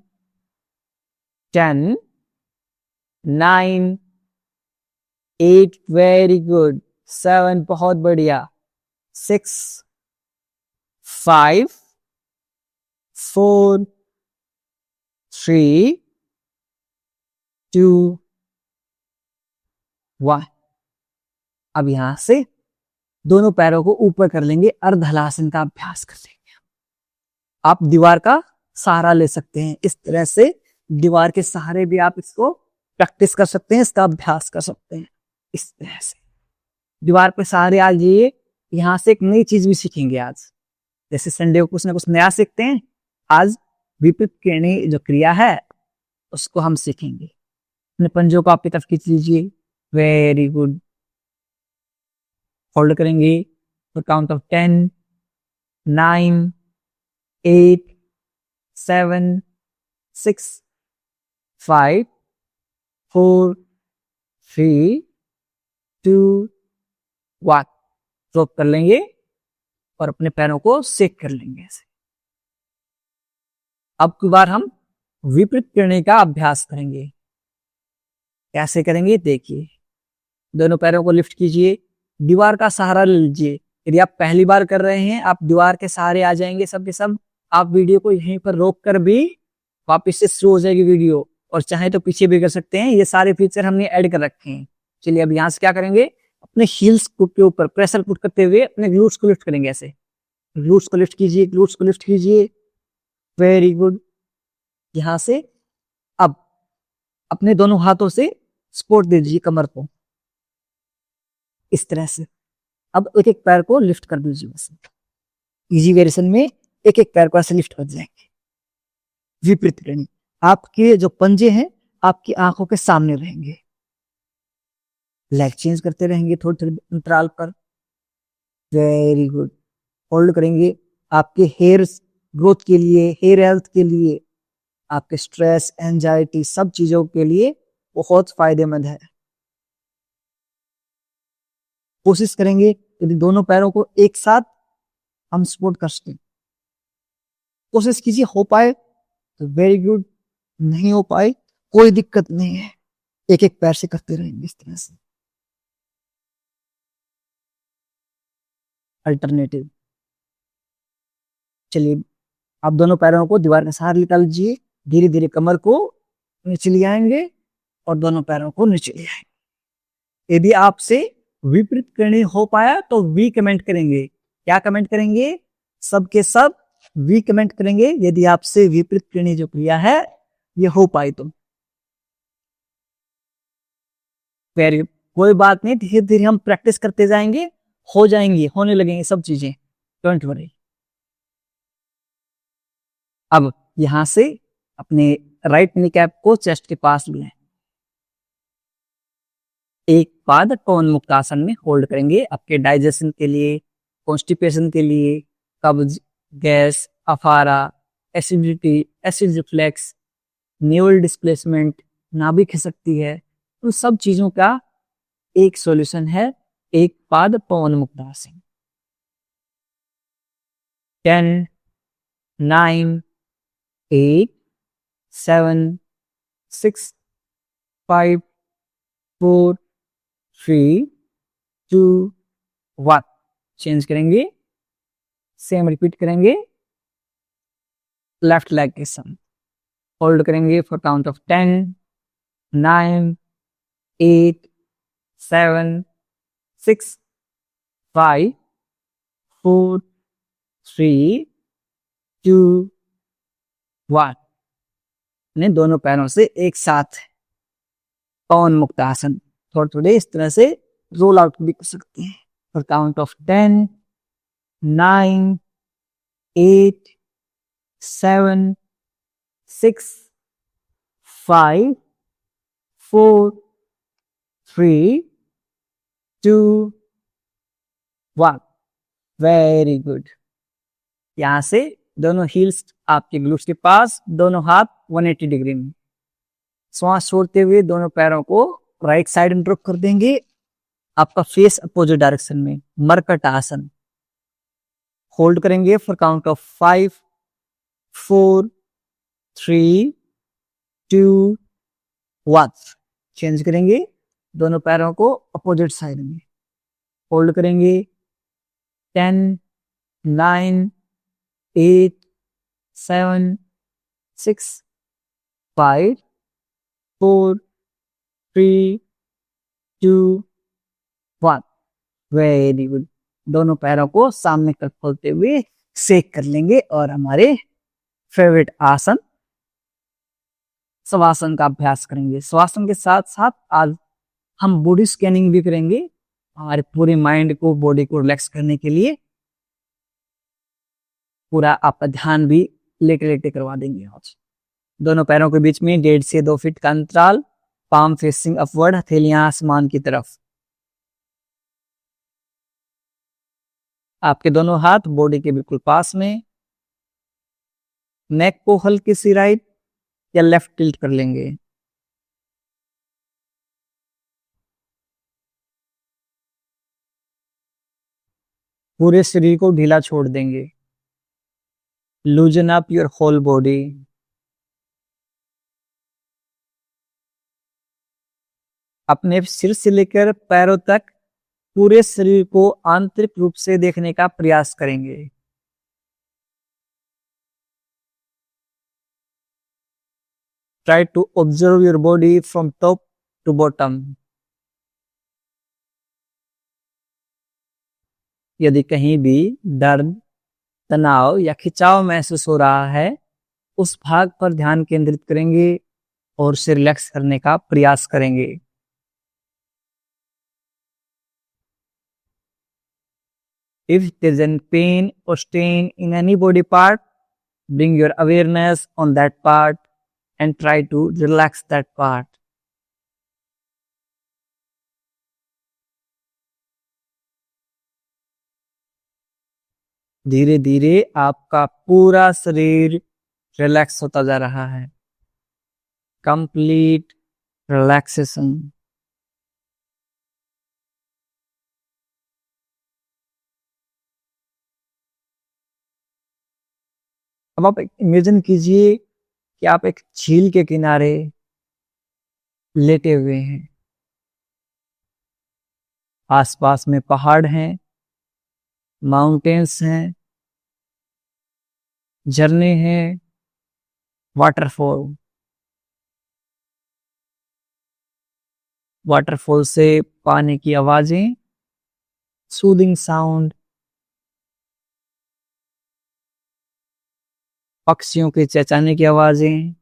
10 9 8। Very good. 7 बहुत बढ़िया। 6 5 4 3 2 1। अब यहां से दोनों पैरों को ऊपर कर लेंगे। अर्धहलासन का अभ्यास कर लेंगे। आप दीवार का सहारा ले सकते हैं। इस तरह से दीवार के सहारे भी आप इसको प्रैक्टिस कर सकते हैं, इसका अभ्यास कर सकते हैं। इस तरह से दीवार पे सहारे आ जाइए। यहां से एक नई चीज भी सीखेंगे आज। जैसे संडे को कुछ ना कुछ नया सीखते हैं, आज विपरीत किरणें जो क्रिया है उसको हम सीखेंगे। अपने पंजों को आपकी तरफ खींच लीजिए। Very good. होल्ड करेंगे फॉर काउंट ऑफ 10 9 8 7 6 5 4 3 2 1। ड्रॉप कर लेंगे और अपने पैरों को सेक कर लेंगे ऐसे। अब की बार हम विपरीत किरणें का अभ्यास करेंगे। कैसे करेंगे देखिए। दोनों पैरों को लिफ्ट कीजिए, दीवार का सहारा ले लीजिए। यदि आप पहली बार कर रहे हैं, आप दीवार के सहारे आ जाएंगे सब के सब, आप वीडियो को यहीं पर रोक कर भी वापस से शुरू हो जाएगी वीडियो, और चाहे तो पीछे भी कर सकते हैं। ये सारे फीचर हमने ऐड कर रखे हैं। चलिए अब यहाँ से क्या करेंगे, अपने हील्स के ऊपर प्रेशर पुट करते हुए अपने ग्लूट्स को लिफ्ट करेंगे। ऐसे ग्लूट्स को लिफ्ट कीजिए, ग्लूट्स को लिफ्ट कीजिए, वेरी गुड। यहाँ से अब अपने दोनों हाथों से सपोर्ट दे दीजिए कमर को, इस तरह से। अब एक एक पैर को लिफ्ट कर दीजिए। वैसे इजी वेरिएशन में एक एक पैर को ऐसे लिफ्ट कर जाएंगे। विपरीत ट्रेनिंग, आपके जो पंजे हैं आपकी आंखों के सामने रहेंगे। लेग चेंज करते रहेंगे थोड़ी थोड़ी अंतराल पर, वेरी गुड। होल्ड करेंगे। आपके हेयर ग्रोथ के लिए, हेयर हेल्थ के लिए, आपके स्ट्रेस, एंजाइटी, सब चीजों के लिए बहुत फायदेमंद है। कोशिश करेंगे यदि दोनों पैरों को एक साथ हम सपोर्ट कर सकें। कोशिश कीजिए, हो पाए तो वेरी गुड, नहीं हो पाए कोई दिक्कत नहीं है, एक एक पैर से करते रहेंगे इस तरह से। अल्टरनेटिव, चलिए आप दोनों पैरों को दीवार के सहारे निकाल लीजिए। धीरे धीरे कमर को नीचे ले आएंगे और दोनों पैरों को नीचे ले आएंगे। यदि आपसे विपरीत करनी हो पाया तो वी कमेंट करेंगे। क्या कमेंट करेंगे? सबके सब वी कमेंट करेंगे यदि आपसे विपरीत करनी जो क्रिया है ये हो पाई तो। वेरी, कोई बात नहीं, धीरे धीरे हम प्रैक्टिस करते जाएंगे, हो जाएंगी, होने लगेंगे सब चीजें, डोंट वरी। अब यहां से अपने राइट नी कैप को चेस्ट के पास लें। एक पाद पवन मुक्त आसन में होल्ड करेंगे। आपके डाइजेशन के लिए, कॉन्स्टिपेशन के लिए, कब्ज, गैस, अफारा, acidity, acid reflex, neural displacement, नाभि खिसकती है, उन सब चीजों का एक सॉल्यूशन है एक पाद पवन मुक्त आसन। 10, 9, 8, 7, 6, 5, 4, 3, 2, 1। चेंज करेंगे, सेम रिपीट करेंगे लेफ्ट लेग के साथ। होल्ड करेंगे फॉर काउंट ऑफ 10, 9, 8, 7, 6, 5, 4, 3, 2, 1। ने दोनों पैरों से एक साथ पवन मुक्त आसन थोड़े थोड़े इस तरह से रोल आउट भी कर सकते हैं। For count of 10, 9, 8, 7, 6, 5, 4, 3, 2, 1। Very good. यहां से दोनों हील्स आपके ग्लूट्स के पास, दोनों हाथ 180 डिग्री में। श्वास छोड़ते हुए दोनों पैरों को राइट साइड में ड्रॉप कर देंगे, आपका फेस अपोजिट डायरेक्शन में, मरकट आसन। होल्ड करेंगे फॉर काउंट ऑफ 5, 4, 3, 2, 1। चेंज करेंगे, दोनों पैरों को अपोजिट साइड में होल्ड करेंगे। 10, 9, 8, 7, 6, 5, 4, 3, 2, 1। Very good. दोनों पैरों को सामने कर खोलते हुए शेक कर लेंगे और हमारे फेवरेट आसन शवासन का अभ्यास करेंगे। शवासन के साथ साथ आज हम बॉडी स्कैनिंग भी करेंगे, हमारे पूरे माइंड को, बॉडी को रिलैक्स करने के लिए पूरा आपका ध्यान भी लेटे लेटे करवा देंगे आज। दोनों पैरों के बीच में 1.5 से 2 फीट का अंतराल, पाम फेसिंग अपवर्ड, हथेलियां आसमान की तरफ। आपके दोनों हाथ बॉडी के बिल्कुल पास में। नेक को हल्की सी राइट या लेफ्ट टिल्ट कर लेंगे। पूरे शरीर को ढीला छोड़ देंगे। Loosen up your whole body. अपने सिर से लेकर पैरों तक पूरे शरीर को आंतरिक रूप से देखने का प्रयास करेंगे। Try to observe your body from top to bottom. यदि कहीं भी दर्द, तनाव या खिंचाव महसूस हो रहा है, उस भाग पर ध्यान केंद्रित करेंगे और उसे रिलैक्स करने का प्रयास करेंगे। If there is any pain or strain in any body part, bring your awareness on that part and try to relax that part. धीरे धीरे आपका पूरा शरीर रिलैक्स होता जा रहा है। Complete relaxation. अब आप इमेजिन कीजिए कि आप एक झील के किनारे लेटे हुए हैं। आसपास में पहाड़ हैं, माउंटेन्स हैं, झरने हैं, वाटरफॉल। वाटरफॉल से पानी की आवाजें, सूदिंग साउंड, पक्षियों के चहचहाने की आवाजें,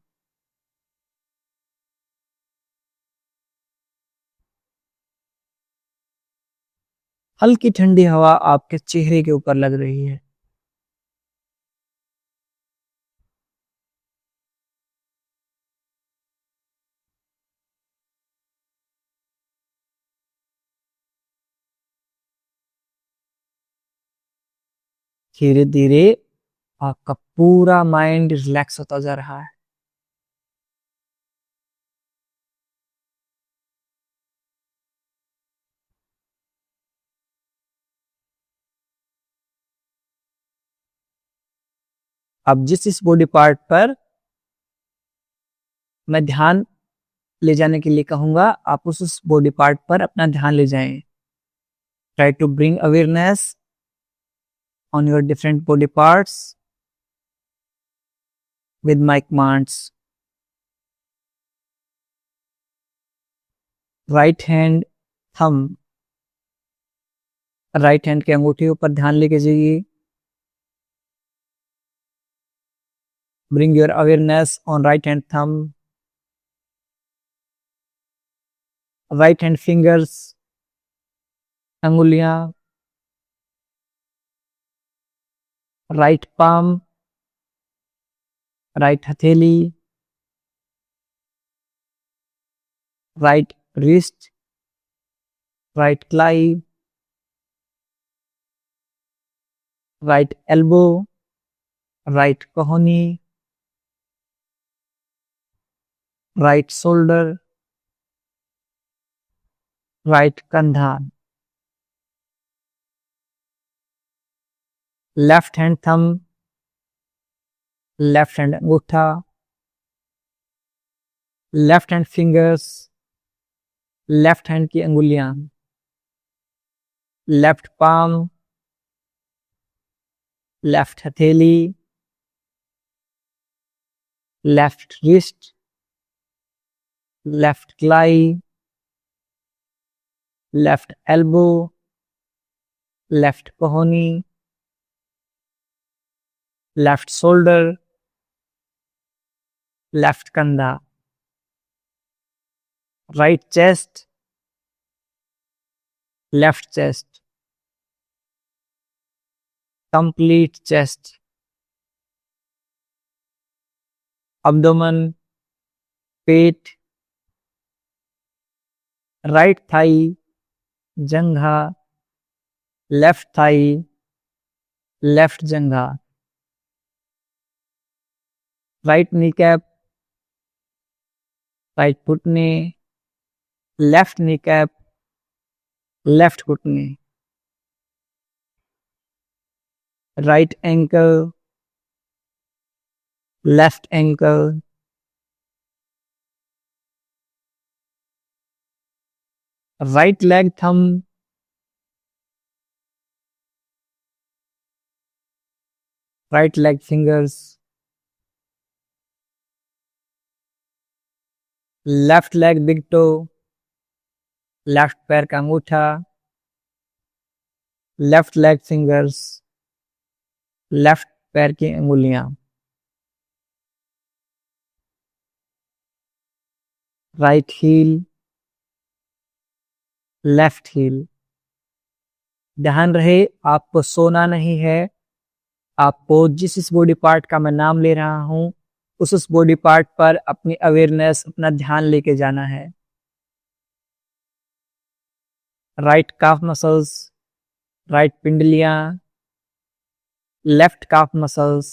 हल्की ठंडी हवा आपके चेहरे के ऊपर लग रही है। धीरे धीरे आपका पूरा माइंड रिलैक्स होता जा रहा है। अब जिस बॉडी पार्ट पर मैं ध्यान ले जाने के लिए कहूंगा, आप उस बॉडी पार्ट पर अपना ध्यान ले जाएं। Try to bring awareness on your different body parts with my commands. Right hand thumb, right hand के अंगूठे ऊपर ध्यान लेके जाइए। Bring your awareness on right hand thumb, right hand fingers, अंगुलियां, राइट पाम, राइट हथेली, राइट रिस्ट, राइट क्लाई, right elbow, right कोहनी, राइट शोल्डर, राइट कंधा। Left hand thumb, left hand अंगूठा, left hand fingers, left hand की अंगुलियां, left palm, left हथेली, left wrist, left क्लाई, लेफ्ट एल्बो, लेफ्ट कोहनी, लेफ्ट शोल्डर, लेफ्ट कंधा, right chest, left chest, complete chest, abdomen, पेट, right thigh, जंघा, left thigh, left जंघा, राइट नी कैप, राइट घुटने, लेफ्ट नी कैप, लेफ्ट घुटने, right ankle, left ankle, right leg thumb, right leg fingers, left leg big toe, left पैर का अंगूठा, left leg fingers, left पैर की अंगुलियां, राइट हील, लेफ्ट हील। ध्यान रहे आपको सोना नहीं है, आपको जिस बॉडी पार्ट का मैं नाम ले रहा हूं उस बॉडी पार्ट पर अपनी अवेयरनेस, अपना ध्यान लेके जाना है। राइट काफ मसल्स, राइट पिंडलियां, लेफ्ट काफ मसल्स,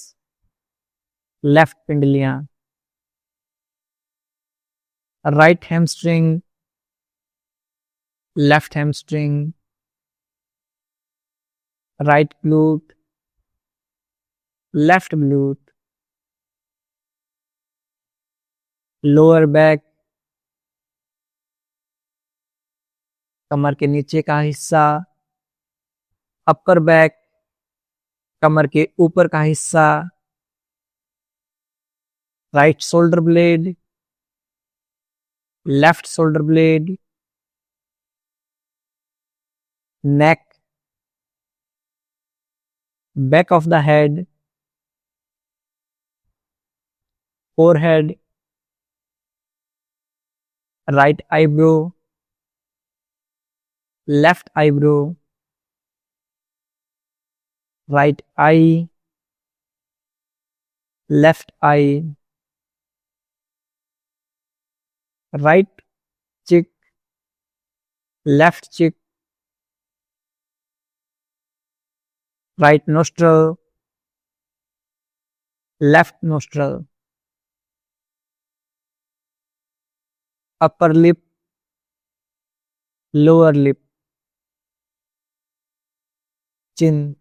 लेफ्ट पिंडलियां, right hamstring, left hamstring, right glute, left glute, lower back, कमर के नीचे का हिस्सा, अपर बैक, कमर के ऊपर का हिस्सा, right shoulder blade, left shoulder blade, neck, back of the head, forehead, right eyebrow, left eyebrow, right eye, left eye, right cheek, left cheek, right nostril, left nostril, upper lip, lower lip, chin.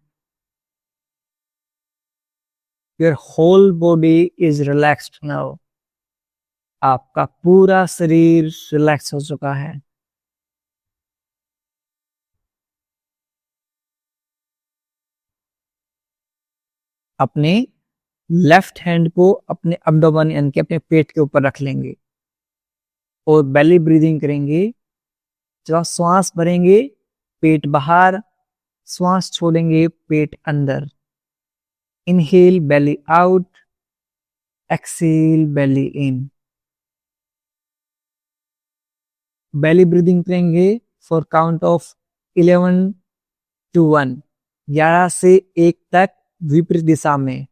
Your whole body is relaxed now. आपका पूरा शरीर relax हो चुका है। अपने left hand को अपने abdomen यानी कि अपने पेट के ऊपर रख लेंगे और बेली ब्रीदिंग करेंगे। जब आप श्वास भरेंगे पेट बाहर, श्वास छोड़ेंगे पेट अंदर। इनहेल बेली आउट, एक्सेल बेली इन। बेली ब्रीदिंग करेंगे फॉर काउंट ऑफ 11 to 1, 11 से 1 तक विपरीत दिशा में।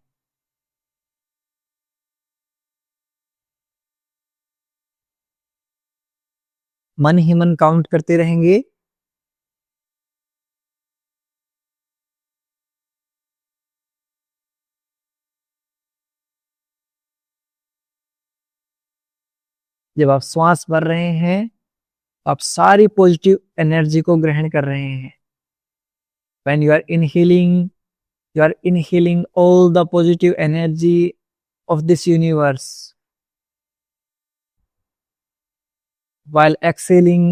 मन ही मन काउंट करते रहेंगे। जब आप श्वास भर रहे हैं आप सारी पॉजिटिव एनर्जी को ग्रहण कर रहे हैं। When you are inhaling all the positive energy of this universe. While exhaling,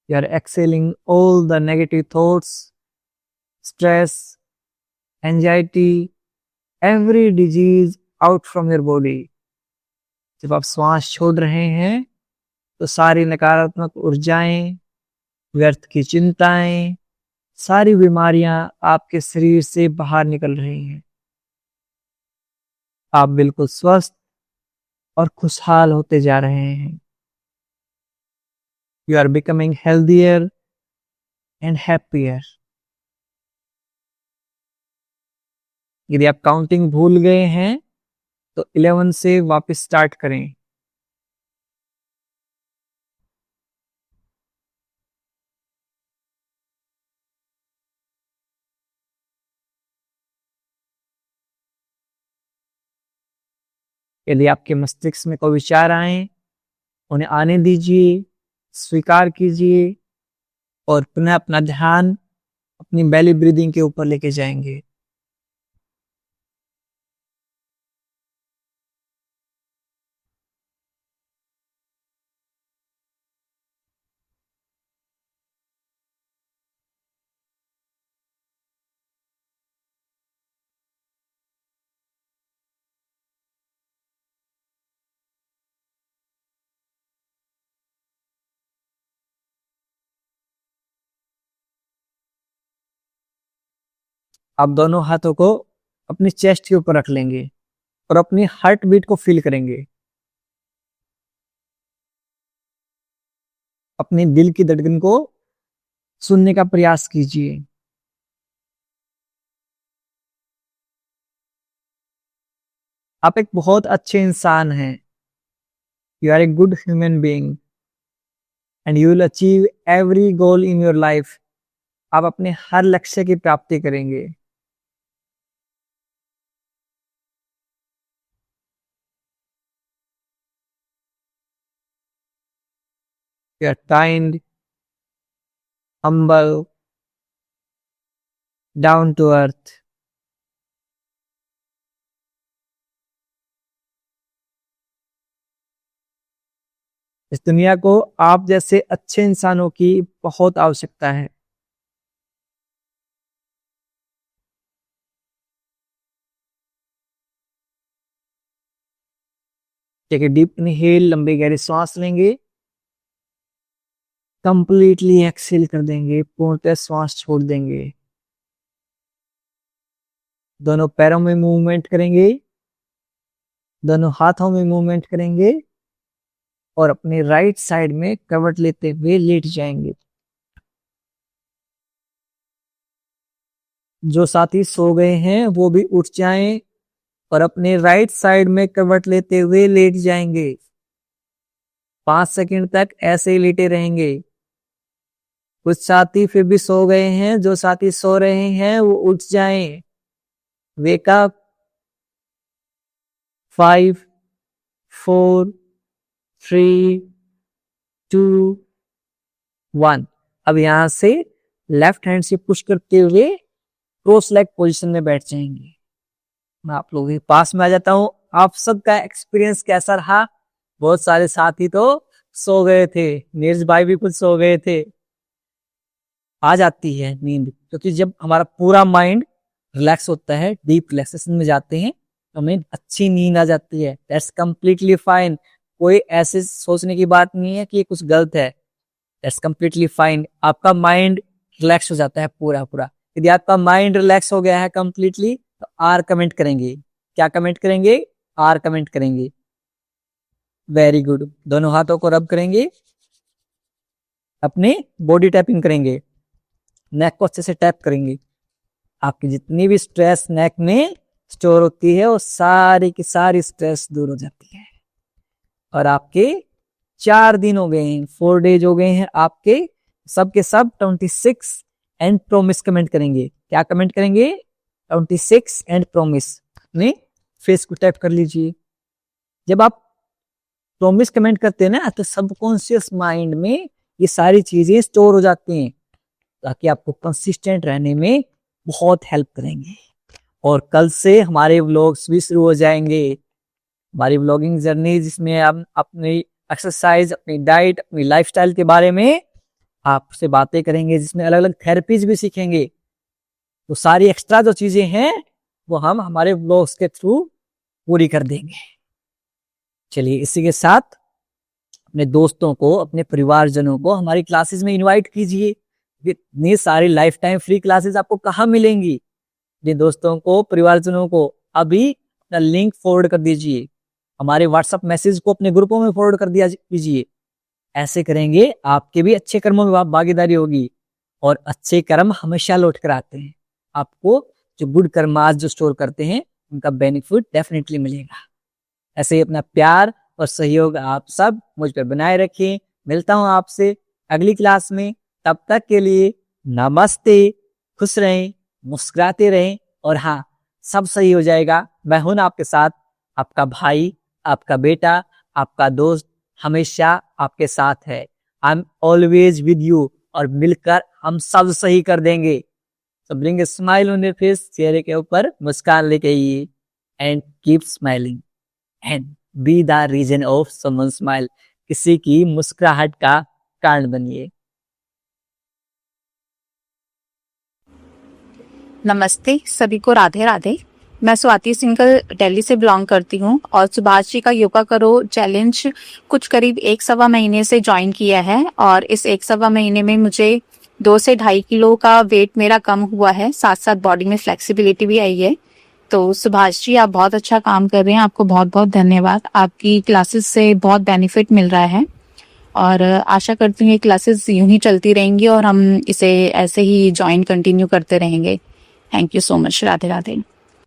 you are exhaling all the negative thoughts, stress, anxiety, every disease out from your body. जब आप श्वास छोड़ रहे हैं तो सारी नकारात्मक ऊर्जाएं, व्यर्थ की चिंताएं, सारी बीमारियां आपके शरीर से बाहर निकल रही हैं। आप बिल्कुल स्वस्थ और खुशहाल होते जा रहे हैं। You are becoming healthier and happier. यदि आप काउंटिंग भूल गए हैं तो 11 से वापस स्टार्ट करें। यदि आपके मस्तिष्क में कोई विचार आए उन्हें आने दीजिए, स्वीकार कीजिए और पुनः अपना ध्यान अपनी बेली ब्रीदिंग के ऊपर लेके जाएंगे। आप दोनों हाथों को अपनी चेस्ट के ऊपर रख लेंगे और अपनी हार्ट बीट को फील करेंगे। अपने दिल की धड़कन को सुनने का प्रयास कीजिए। आप एक बहुत अच्छे इंसान हैं। You are a good human being and you will achieve every goal in your life. आप अपने हर लक्ष्य की प्राप्ति करेंगे। You are kind, humble, down to earth। इस दुनिया को आप जैसे अच्छे इंसानों की बहुत आवश्यकता है। टेक ए डीप इनहेल, लंबी गहरी सांस लेंगे, कंप्लीटली एक्सहेल कर देंगे, पूर्णतः श्वास छोड़ देंगे। दोनों पैरों में मूवमेंट करेंगे, दोनों हाथों में मूवमेंट करेंगे और अपने राइट साइड में करवट लेते हुए लेट जाएंगे। जो साथी सो गए हैं वो भी उठ जाएं और अपने राइट साइड में करवट लेते हुए लेट जाएंगे। 5 सेकंड तक ऐसे ही लेटे रहेंगे। कुछ साथी फिर भी सो गए हैं, जो साथी सो रहे हैं वो उठ जाएं। Wake up. 5 4 3 2 1। अब यहां से लेफ्ट हैंड से पुश करते हुए क्रॉस लेग पोजीशन में बैठ जाएंगे। मैं आप लोगों के पास में आ जाता हूं। आप सबका एक्सपीरियंस कैसा रहा? बहुत सारे साथी तो सो गए थे, नीरज भाई भी कुछ सो गए थे। आ जाती है नींद, क्योंकि जब हमारा पूरा माइंड रिलैक्स होता है, डीप रिलैक्सेशन में जाते हैं, तो हमें अच्छी नींद आ जाती है। That's completely fine. कोई ऐसे सोचने की बात नहीं है कि ये कुछ गलत है। That's completely fine. आपका माइंड रिलैक्स हो जाता है पूरा पूरा। यदि आपका माइंड रिलैक्स हो गया है कंप्लीटली, तो आर कमेंट करेंगे। क्या कमेंट करेंगे? आर कमेंट करेंगे। Very good. दोनों हाथों को रब करेंगे, अपने बॉडी टैपिंग करेंगे, नेक को अच्छे से टैप करेंगे। आपकी जितनी भी स्ट्रेस नेक में स्टोर होती है वो सारी की सारी स्ट्रेस दूर हो जाती है। और आपके 4 दिन हो गए हैं, 4 डेज हो गए हैं आपके। सबके सब 26 एंड प्रोमिस कमेंट करेंगे। क्या कमेंट करेंगे? 26 एंड प्रोमिस। अपने फेस को टैप कर लीजिए। जब आप प्रोमिस कमेंट करते हैं ना, तो सबकॉन्शियस माइंड में ये सारी चीजें स्टोर हो जाती हैं, ताकि आपको कंसिस्टेंट रहने में बहुत हेल्प करेंगे। और कल से हमारे व्लॉग्स भी शुरू हो जाएंगे। हमारी व्लॉगिंग जर्नी, जिसमें हम अपनी एक्सरसाइज, अपनी डाइट, अपनी लाइफस्टाइल के बारे में आपसे बातें करेंगे, जिसमें अलग अलग थेरेपीज भी सीखेंगे। तो सारी एक्स्ट्रा जो चीजें हैं वो हम हमारे व्लॉग्स के थ्रू पूरी कर देंगे। चलिए, इसी के साथ अपने दोस्तों को, अपने परिवारजनों को हमारी क्लासेस में इनवाइट कीजिए। इतनी सारी लाइफ टाइम फ्री क्लासेस आपको कहाँ मिलेंगी? अपने दोस्तों को, परिवारजनों को अभी अपना लिंक फॉरवर्ड कर दीजिए। हमारे व्हाट्सएप मैसेज को अपने ग्रुपों में फॉरवर्ड कर दिया कीजिए। ऐसे करेंगे आपके भी अच्छे कर्मों में भागीदारी होगी, और अच्छे कर्म हमेशा लौट कर आते हैं। आपको जो गुड कर्म आज जो स्टोर करते हैं, उनका बेनिफिट डेफिनेटली मिलेगा। ऐसे ही अपना प्यार और सहयोग आप सब मुझ पर बनाए रखें। मिलता हूं आपसे अगली क्लास में। तब तक के लिए नमस्ते। खुश रहें, मुस्कुराते रहें, और हाँ, सब सही हो जाएगा। मैं हूं ना आपके साथ। आपका भाई, आपका बेटा, आपका दोस्त हमेशा आपके साथ है। I am always with you, और मिलकर हम सब सही कर देंगे। तो bring a smile on your face. चेहरे के ऊपर मुस्कान लेके आइए, and keep smiling and be the reason of someone smile. किसी की मुस्कुराहट का कारण बनिए। नमस्ते सभी को, राधे राधे। मैं स्वाति सिंघल दिल्ली से बिलोंग करती हूँ, और सुभाष जी का योगा करो चैलेंज कुछ करीब 1 सवा महीने से ज्वाइन किया है। और इस 1 सवा महीने में मुझे 2 से 2.5 किलो का वेट मेरा कम हुआ है, साथ साथ बॉडी में फ्लेक्सिबिलिटी भी आई है। तो सुभाष जी, आप बहुत अच्छा काम कर रहे हैं, आपको बहुत बहुत धन्यवाद। आपकी क्लासेस से बहुत बेनिफिट मिल रहा है और आशा करती हूँ ये क्लासेस यूं ही चलती रहेंगी और हम इसे ऐसे ही ज्वाइन कंटिन्यू करते रहेंगे। Thank you so much. Radhe Radhe.